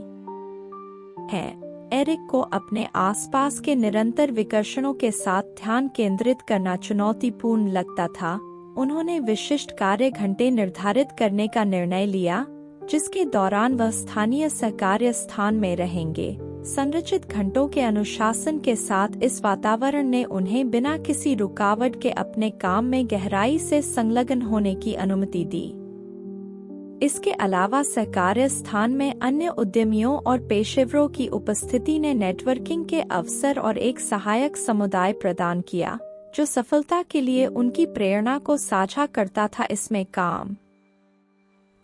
है। एरिक को अपने आसपास के निरंतर विकर्षणों के साथ ध्यान केंद्रित करना चुनौतीपूर्ण लगता था। उन्होंने विशिष्ट कार्य घंटे निर्धारित करने का निर्णय लिया, जिसके दौरान वह स्थानीय सहकार्य स्थान में रहेंगे। संरचित घंटों के अनुशासन के साथ इस वातावरण ने उन्हें बिना किसी रुकावट के अपने काम में गहराई से संलग्न होने की अनुमति दी। इसके अलावा सहकार्य स्थान में अन्य उद्यमियों और पेशेवरों की उपस्थिति ने नेटवर्किंग के अवसर और एक सहायक समुदाय प्रदान किया, जो सफलता के लिए उनकी प्रेरणा को साझा करता था। इसमें काम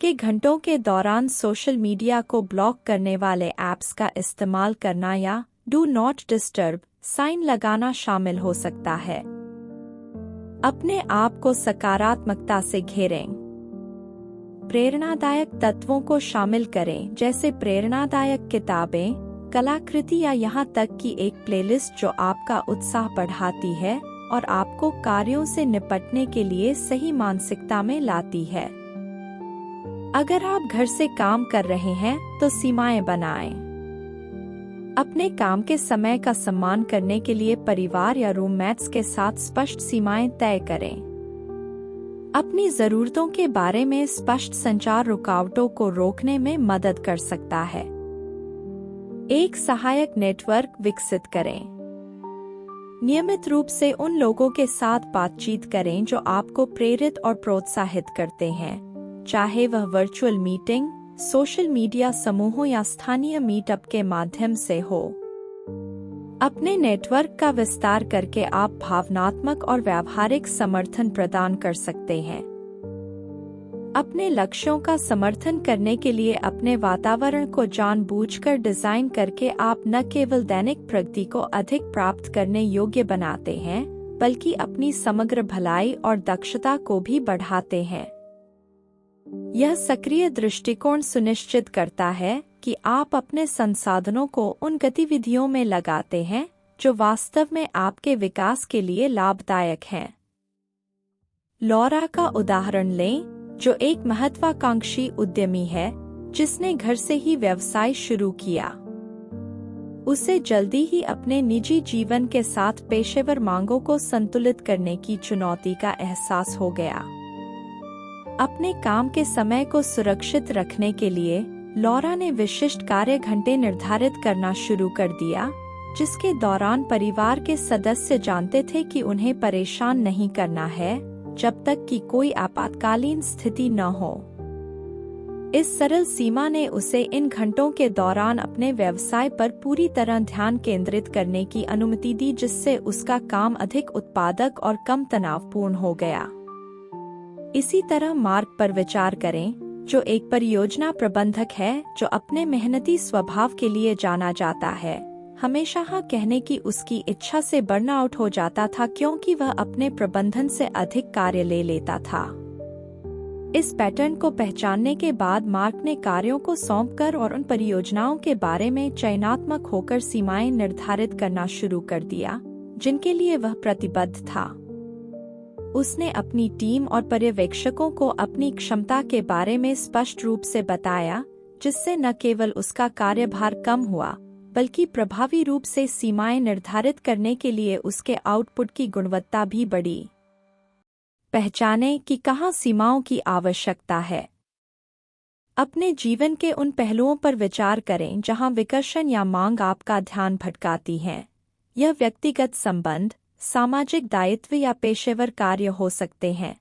के घंटों के दौरान सोशल मीडिया को ब्लॉक करने वाले ऐप्स का इस्तेमाल करना या डू नॉट डिस्टर्ब साइन लगाना शामिल हो सकता है। अपने आप को सकारात्मकता से घेरें। प्रेरणादायक तत्वों को शामिल करें, जैसे प्रेरणादायक किताबें, कलाकृति या यहाँ तक कि एक प्लेलिस्ट जो आपका उत्साह बढ़ाती है और आपको कार्यों से निपटने के लिए सही मानसिकता में लाती है। अगर आप घर से काम कर रहे हैं तो सीमाएं बनाएं। अपने काम के समय का सम्मान करने के लिए परिवार या रूममेट्स के साथ स्पष्ट सीमाएं तय करें। अपनी जरूरतों के बारे में स्पष्ट संचार रुकावटों को रोकने में मदद कर सकता है। एक सहायक नेटवर्क विकसित करें। नियमित रूप से उन लोगों के साथ बातचीत करें जो आपको प्रेरित और प्रोत्साहित करते हैं, चाहे वह वर्चुअल मीटिंग, सोशल मीडिया समूहों या स्थानीय मीटअप के माध्यम से हो। अपने नेटवर्क का विस्तार करके आप भावनात्मक और व्यावहारिक समर्थन प्रदान कर सकते हैं। अपने लक्ष्यों का समर्थन करने के लिए अपने वातावरण को जानबूझकर डिजाइन करके आप न केवल दैनिक प्रगति को अधिक प्राप्त करने योग्य बनाते हैं, बल्कि अपनी समग्र भलाई और दक्षता को भी बढ़ाते हैं। यह सक्रिय दृष्टिकोण सुनिश्चित करता है कि आप अपने संसाधनों को उन गतिविधियों में लगाते हैं जो वास्तव में आपके विकास के लिए लाभदायक हैं। लॉरा का उदाहरण लें, जो एक महत्वाकांक्षी उद्यमी है, जिसने घर से ही व्यवसाय शुरू किया। उसे जल्दी ही अपने निजी जीवन के साथ पेशेवर मांगों को संतुलित करने की चुनौती का एहसास हो गया। अपने काम के समय को सुरक्षित रखने के लिए लॉरा ने विशिष्ट कार्य घंटे निर्धारित करना शुरू कर दिया, जिसके दौरान परिवार के सदस्य जानते थे कि उन्हें परेशान नहीं करना है जब तक कि कोई आपातकालीन स्थिति न हो। इस सरल सीमा ने उसे इन घंटों के दौरान अपने व्यवसाय पर पूरी तरह ध्यान केंद्रित करने की अनुमति दी, जिससे उसका काम अधिक उत्पादक और कम तनावपूर्ण हो गया। इसी तरह मार्क पर विचार करें, जो एक परियोजना प्रबंधक है जो अपने मेहनती स्वभाव के लिए जाना जाता है, हमेशा हाँ कहने की उसकी इच्छा से बर्नआउट हो जाता था क्योंकि वह अपने प्रबंधन से अधिक कार्य ले लेता था। इस पैटर्न को पहचानने के बाद मार्क ने कार्यों को सौंपकर और उन परियोजनाओं के बारे में चयनात्मक होकर सीमाएं निर्धारित करना शुरू कर दिया जिनके लिए वह प्रतिबद्ध था। उसने अपनी टीम और पर्यवेक्षकों को अपनी क्षमता के बारे में स्पष्ट रूप से बताया, जिससे न केवल उसका कार्यभार कम हुआ बल्कि प्रभावी रूप से सीमाएं निर्धारित करने के लिए उसके आउटपुट की गुणवत्ता भी बढ़ी। पहचानें कि कहाँ सीमाओं की आवश्यकता है। अपने जीवन के उन पहलुओं पर विचार करें जहां विकर्षण या मांग आपका ध्यान भटकाती हैं। यह व्यक्तिगत संबंध, सामाजिक दायित्व या पेशेवर कार्य हो सकते हैं।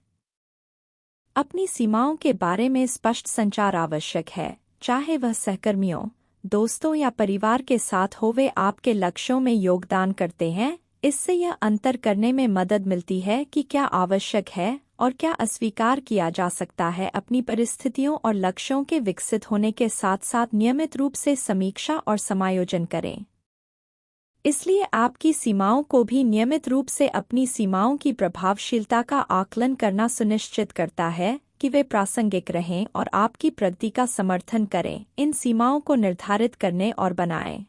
अपनी सीमाओं के बारे में स्पष्ट संचार आवश्यक है, चाहे वह सहकर्मियों, दोस्तों या परिवार के साथ हो। वे आपके लक्ष्यों में योगदान करते हैं। इससे यह अंतर करने में मदद मिलती है कि क्या आवश्यक है और क्या अस्वीकार किया जा सकता है। अपनी परिस्थितियों और लक्ष्यों के विकसित होने के साथ साथ नियमित रूप से समीक्षा और समायोजन करें। इसलिए आपकी सीमाओं को भी नियमित रूप से अपनी सीमाओं की प्रभावशीलता का आकलन करना सुनिश्चित करता है कि वे प्रासंगिक रहें और आपकी प्रगति का समर्थन करें। इन सीमाओं को निर्धारित करने और बनाए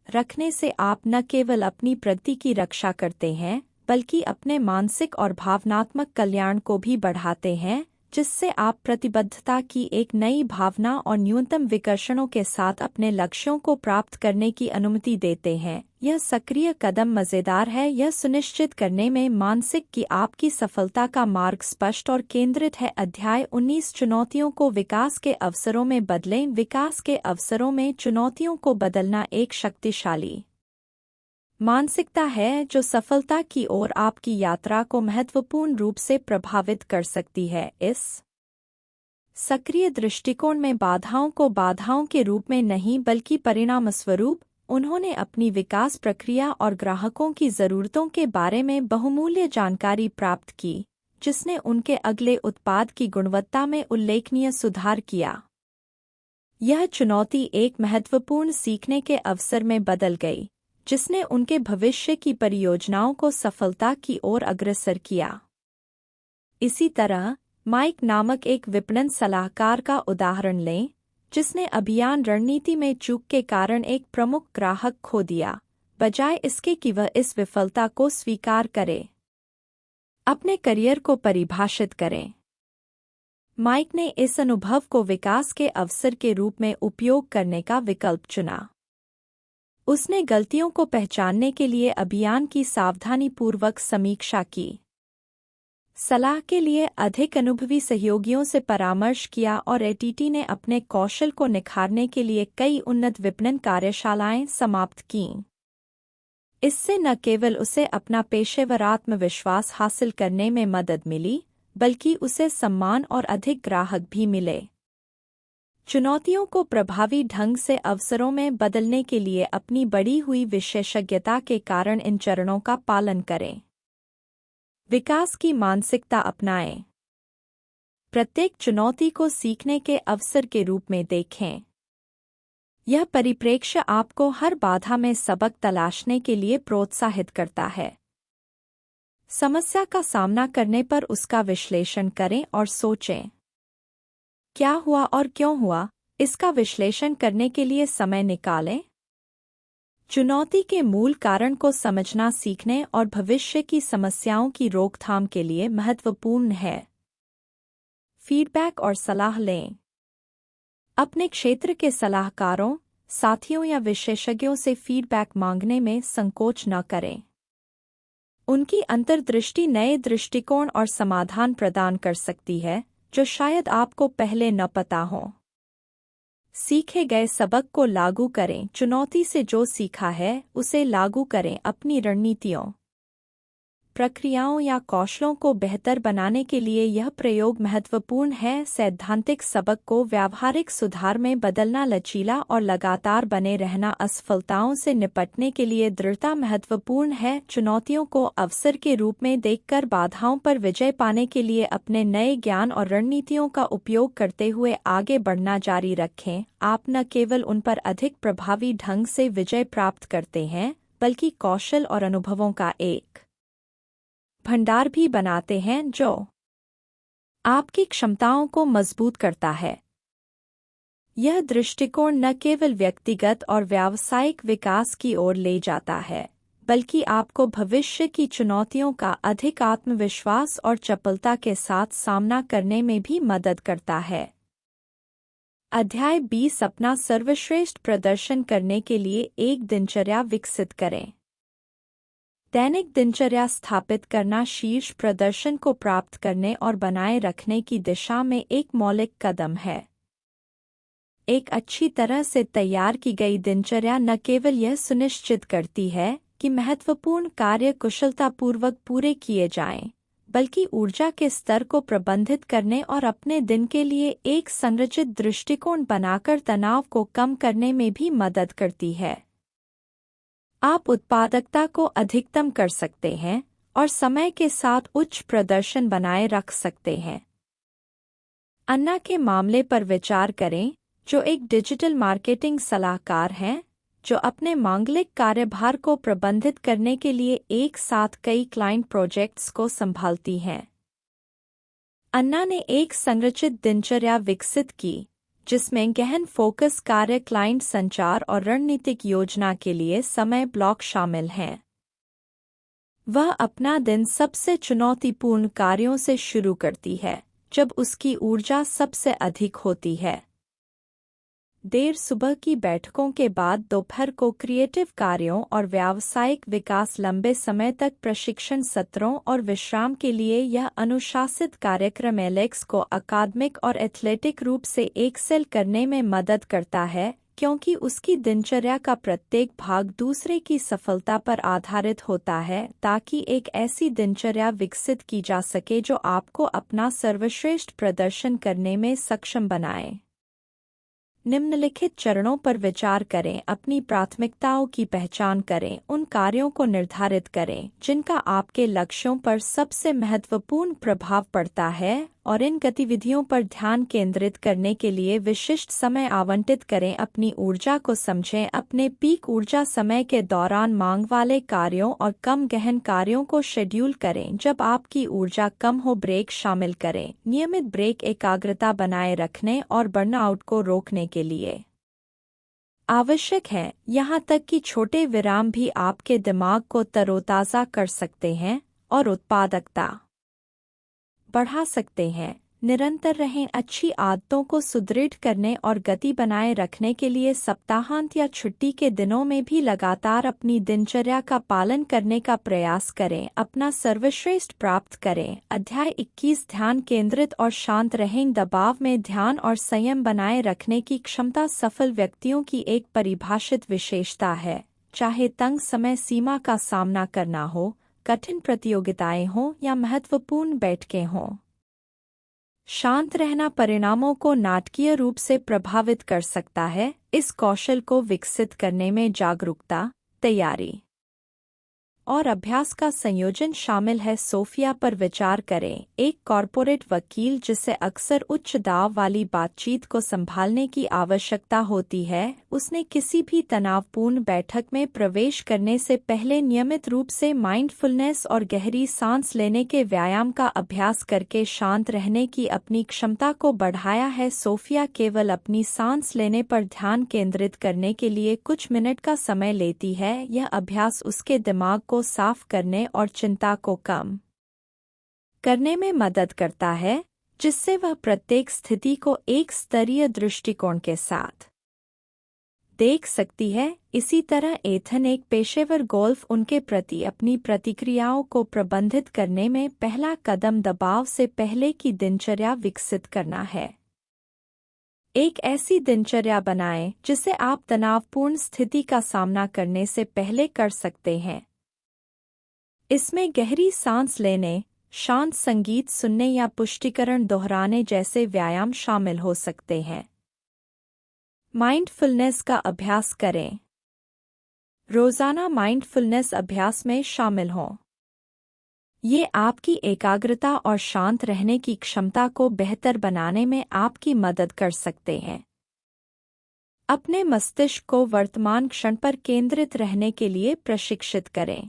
रखने से आप न केवल अपनी प्रगति की रक्षा करते हैं बल्कि अपने मानसिक और भावनात्मक कल्याण को भी बढ़ाते हैं, जिससे आप प्रतिबद्धता की एक नई भावना और न्यूनतम विकर्षणों के साथ अपने लक्ष्यों को प्राप्त करने की अनुमति देते हैं। यह सक्रिय कदम मज़ेदार है, यह सुनिश्चित करने में मानसिक कि आपकी सफलता का मार्ग स्पष्ट और केंद्रित है। अध्याय 19 चुनौतियों को विकास के अवसरों में बदलें। विकास के अवसरों में चुनौतियों को बदलना एक शक्तिशाली मानसिकता है जो सफलता की ओर आपकी यात्रा को महत्वपूर्ण रूप से प्रभावित कर सकती है। इस सक्रिय दृष्टिकोण में बाधाओं को बाधाओं के रूप में नहीं बल्कि परिणामस्वरूप उन्होंने अपनी विकास प्रक्रिया और ग्राहकों की ज़रूरतों के बारे में बहुमूल्य जानकारी प्राप्त की, जिसने उनके अगले उत्पाद की गुणवत्ता में उल्लेखनीय सुधार किया। यह चुनौती एक महत्वपूर्ण सीखने के अवसर में बदल गई, जिसने उनके भविष्य की परियोजनाओं को सफलता की ओर अग्रसर किया। इसी तरह माइक नामक एक विपणन सलाहकार का उदाहरण लें, जिसने अभियान रणनीति में चूक के कारण एक प्रमुख ग्राहक खो दिया, बजाय इसके कि वह इस विफलता को स्वीकार करे। अपने करियर को परिभाषित करें। माइक ने इस अनुभव को विकास के अवसर के रूप में उपयोग करने का विकल्प चुना। उसने गलतियों को पहचानने के लिए अभियान की सावधानीपूर्वक समीक्षा की, सलाह के लिए अधिक अनुभवी सहयोगियों से परामर्श किया और एटीटी ने अपने कौशल को निखारने के लिए कई उन्नत विपणन कार्यशालाएं समाप्त कीं। इससे न केवल उसे अपना पेशेवर आत्मविश्वास हासिल करने में मदद मिली, बल्कि उसे सम्मान और अधिक ग्राहक भी मिले। चुनौतियों को प्रभावी ढंग से अवसरों में बदलने के लिए अपनी बढ़ी हुई विशेषज्ञता के कारण इन चरणों का पालन करें। विकास की मानसिकता अपनाएं। प्रत्येक चुनौती को सीखने के अवसर के रूप में देखें। यह परिप्रेक्ष्य आपको हर बाधा में सबक तलाशने के लिए प्रोत्साहित करता है। समस्या का सामना करने पर उसका विश्लेषण करें और सोचें, क्या हुआ और क्यों हुआ। इसका विश्लेषण करने के लिए समय निकालें। चुनौती के मूल कारण को समझना सीखने और भविष्य की समस्याओं की रोकथाम के लिए महत्वपूर्ण है। फीडबैक और सलाह लें। अपने क्षेत्र के सलाहकारों, साथियों या विशेषज्ञों से फीडबैक मांगने में संकोच न करें। उनकी अंतर्दृष्टि नए दृष्टिकोण और समाधान प्रदान कर सकती है जो शायद आपको पहले न पता हो। सीखे गए सबक को लागू करें। चुनौती से जो सीखा है उसे लागू करें। अपनी रणनीतियों, प्रक्रियाओं या कौशलों को बेहतर बनाने के लिए यह प्रयोग महत्वपूर्ण है। सैद्धांतिक सबक को व्यावहारिक सुधार में बदलना, लचीला और लगातार बने रहना, असफलताओं से निपटने के लिए दृढ़ता महत्वपूर्ण है। चुनौतियों को अवसर के रूप में देखकर बाधाओं पर विजय पाने के लिए अपने नए ज्ञान और रणनीतियों का उपयोग करते हुए आगे बढ़ना जारी रखें। आप न केवल उन पर अधिक प्रभावी ढंग से विजय प्राप्त करते हैं, बल्कि कौशल और अनुभवों का एक भंडार भी बनाते हैं जो आपकी क्षमताओं को मजबूत करता है। यह दृष्टिकोण न केवल व्यक्तिगत और व्यावसायिक विकास की ओर ले जाता है, बल्कि आपको भविष्य की चुनौतियों का अधिक आत्मविश्वास और चपलता के साथ सामना करने में भी मदद करता है। अध्याय 20 अपना सर्वश्रेष्ठ प्रदर्शन करने के लिए एक दिनचर्या विकसित करें। दैनिक दिनचर्या स्थापित करना शीर्ष प्रदर्शन को प्राप्त करने और बनाए रखने की दिशा में एक मौलिक कदम है। एक अच्छी तरह से तैयार की गई दिनचर्या न केवल यह सुनिश्चित करती है कि महत्वपूर्ण कार्य कुशलतापूर्वक पूरे किए जाएं, बल्कि ऊर्जा के स्तर को प्रबंधित करने और अपने दिन के लिए एक संरचित दृष्टिकोण बनाकर तनाव को कम करने में भी मदद करती है। आप उत्पादकता को अधिकतम कर सकते हैं और समय के साथ उच्च प्रदर्शन बनाए रख सकते हैं। अन्ना के मामले पर विचार करें, जो एक डिजिटल मार्केटिंग सलाहकार हैं जो अपने मांगलिक कार्यभार को प्रबंधित करने के लिए एक साथ कई क्लाइंट प्रोजेक्ट्स को संभालती हैं। अन्ना ने एक संरचित दिनचर्या विकसित की जिसमें गहन फोकस कार्य, क्लाइंट संचार और रणनीतिक योजना के लिए समय ब्लॉक शामिल हैं। वह अपना दिन सबसे चुनौतीपूर्ण कार्यों से शुरू करती है जब उसकी ऊर्जा सबसे अधिक होती है। देर सुबह की बैठकों के बाद दोपहर को क्रिएटिव कार्यों और व्यावसायिक विकास, लंबे समय तक प्रशिक्षण सत्रों और विश्राम के लिए यह अनुशासित कार्यक्रम एलेक्स को अकादमिक और एथलेटिक रूप से एक्सेल करने में मदद करता है, क्योंकि उसकी दिनचर्या का प्रत्येक भाग दूसरे की सफलता पर आधारित होता है, ताकि एक ऐसी दिनचर्या विकसित की जा सके जो आपको अपना सर्वश्रेष्ठ प्रदर्शन करने में सक्षम बनाए। निम्नलिखित चरणों पर विचार करें। अपनी प्राथमिकताओं की पहचान करें। उन कार्यों को निर्धारित करें जिनका आपके लक्ष्यों पर सबसे महत्वपूर्ण प्रभाव पड़ता है और इन गतिविधियों पर ध्यान केंद्रित करने के लिए विशिष्ट समय आवंटित करें। अपनी ऊर्जा को समझें। अपने पीक ऊर्जा समय के दौरान मांग वाले कार्यों और कम गहन कार्यों को शेड्यूल करें। जब आपकी ऊर्जा कम हो, ब्रेक शामिल करें। नियमित ब्रेक एकाग्रता बनाए रखने और बर्नआउट को रोकने के लिए आवश्यक है। यहाँ तक कि छोटे विराम भी आपके दिमाग को तरोताज़ा कर सकते हैं और उत्पादकता बढ़ा सकते हैं। निरंतर रहें। अच्छी आदतों को सुदृढ़ करने और गति बनाए रखने के लिए सप्ताहांत या छुट्टी के दिनों में भी लगातार अपनी दिनचर्या का पालन करने का प्रयास करें। अपना सर्वश्रेष्ठ प्राप्त करें। अध्याय 21 ध्यान केंद्रित और शांत रहें। दबाव में ध्यान और संयम बनाए रखने की क्षमता सफल व्यक्तियों की एक परिभाषित विशेषता है, चाहे तंग समय सीमा का सामना करना हो, कठिन प्रतियोगिताएं हों या महत्वपूर्ण बैठकें हों। शांत रहना परिणामों को नाटकीय रूप से प्रभावित कर सकता है। इस कौशल को विकसित करने में जागरूकता, तैयारी और अभ्यास का संयोजन शामिल है। सोफिया पर विचार करें। एक कॉर्पोरेट वकील जिसे अक्सर उच्च दाव वाली बातचीत को संभालने की आवश्यकता होती है, उसने किसी भी तनावपूर्ण बैठक में प्रवेश करने से पहले नियमित रूप से माइंडफुलनेस और गहरी सांस लेने के व्यायाम का अभ्यास करके शांत रहने की अपनी क्षमता को बढ़ाया है। सोफिया केवल अपनी सांस लेने पर ध्यान केंद्रित करने के लिए कुछ मिनट का समय लेती है। यह अभ्यास उसके दिमाग को साफ करने और चिंता को कम करने में मदद करता है, जिससे वह प्रत्येक स्थिति को एक स्तरीय दृष्टिकोण के साथ देख सकती है। इसी तरह एथन एक पेशेवर गोल्फ उनके प्रति अपनी प्रतिक्रियाओं को प्रबंधित करने में पहला कदम दबाव से पहले की दिनचर्या विकसित करना है। एक ऐसी दिनचर्या बनाएं जिसे आप तनावपूर्ण स्थिति का सामना करने से पहले कर सकते हैं। इसमें गहरी सांस लेने, शांत संगीत सुनने या पुष्टिकरण दोहराने जैसे व्यायाम शामिल हो सकते हैं। माइंडफुलनेस का अभ्यास करें। रोजाना माइंडफुलनेस अभ्यास में शामिल हों। ये आपकी एकाग्रता और शांत रहने की क्षमता को बेहतर बनाने में आपकी मदद कर सकते हैं। अपने मस्तिष्क को वर्तमान क्षण पर केंद्रित रहने के लिए प्रशिक्षित करें।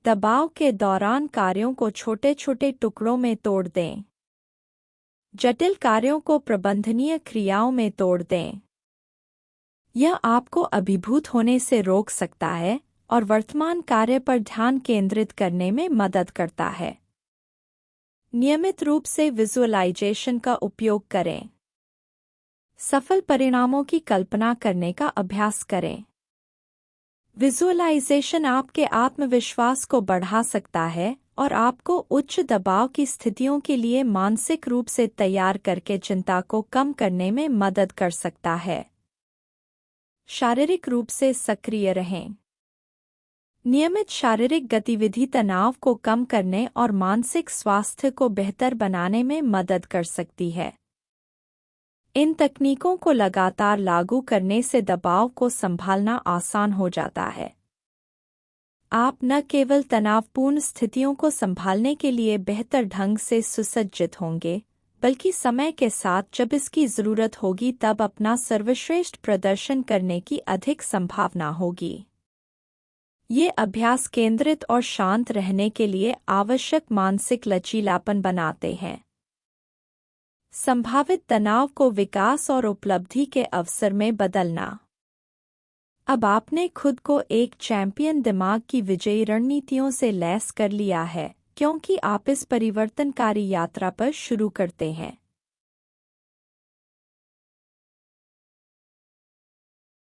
दबाव के दौरान कार्यों को छोटे छोटे टुकड़ों में तोड़ दें। जटिल कार्यों को प्रबंधनीय क्रियाओं में तोड़ दें। यह आपको अभिभूत होने से रोक सकता है और वर्तमान कार्य पर ध्यान केंद्रित करने में मदद करता है। नियमित रूप से विजुअलाइजेशन का उपयोग करें। सफल परिणामों की कल्पना करने का अभ्यास करें। विजुअलाइजेशन आपके आत्मविश्वास को बढ़ा सकता है और आपको उच्च दबाव की स्थितियों के लिए मानसिक रूप से तैयार करके चिंता को कम करने में मदद कर सकता है। शारीरिक रूप से सक्रिय रहें। नियमित शारीरिक गतिविधि तनाव को कम करने और मानसिक स्वास्थ्य को बेहतर बनाने में मदद कर सकती है। इन तकनीकों को लगातार लागू करने से दबाव को संभालना आसान हो जाता है। आप न केवल तनावपूर्ण स्थितियों को संभालने के लिए बेहतर ढंग से सुसज्जित होंगे, बल्कि समय के साथ जब इसकी जरूरत होगी तब अपना सर्वश्रेष्ठ प्रदर्शन करने की अधिक संभावना होगी। ये अभ्यास केंद्रित और शांत रहने के लिए आवश्यक मानसिक लचीलापन बनाते हैं। संभावित तनाव को विकास और उपलब्धि के अवसर में बदलना। अब आपने खुद को एक चैंपियन दिमाग की विजयी रणनीतियों से लैस कर लिया है, क्योंकि आप इस परिवर्तनकारी यात्रा पर शुरू करते हैं।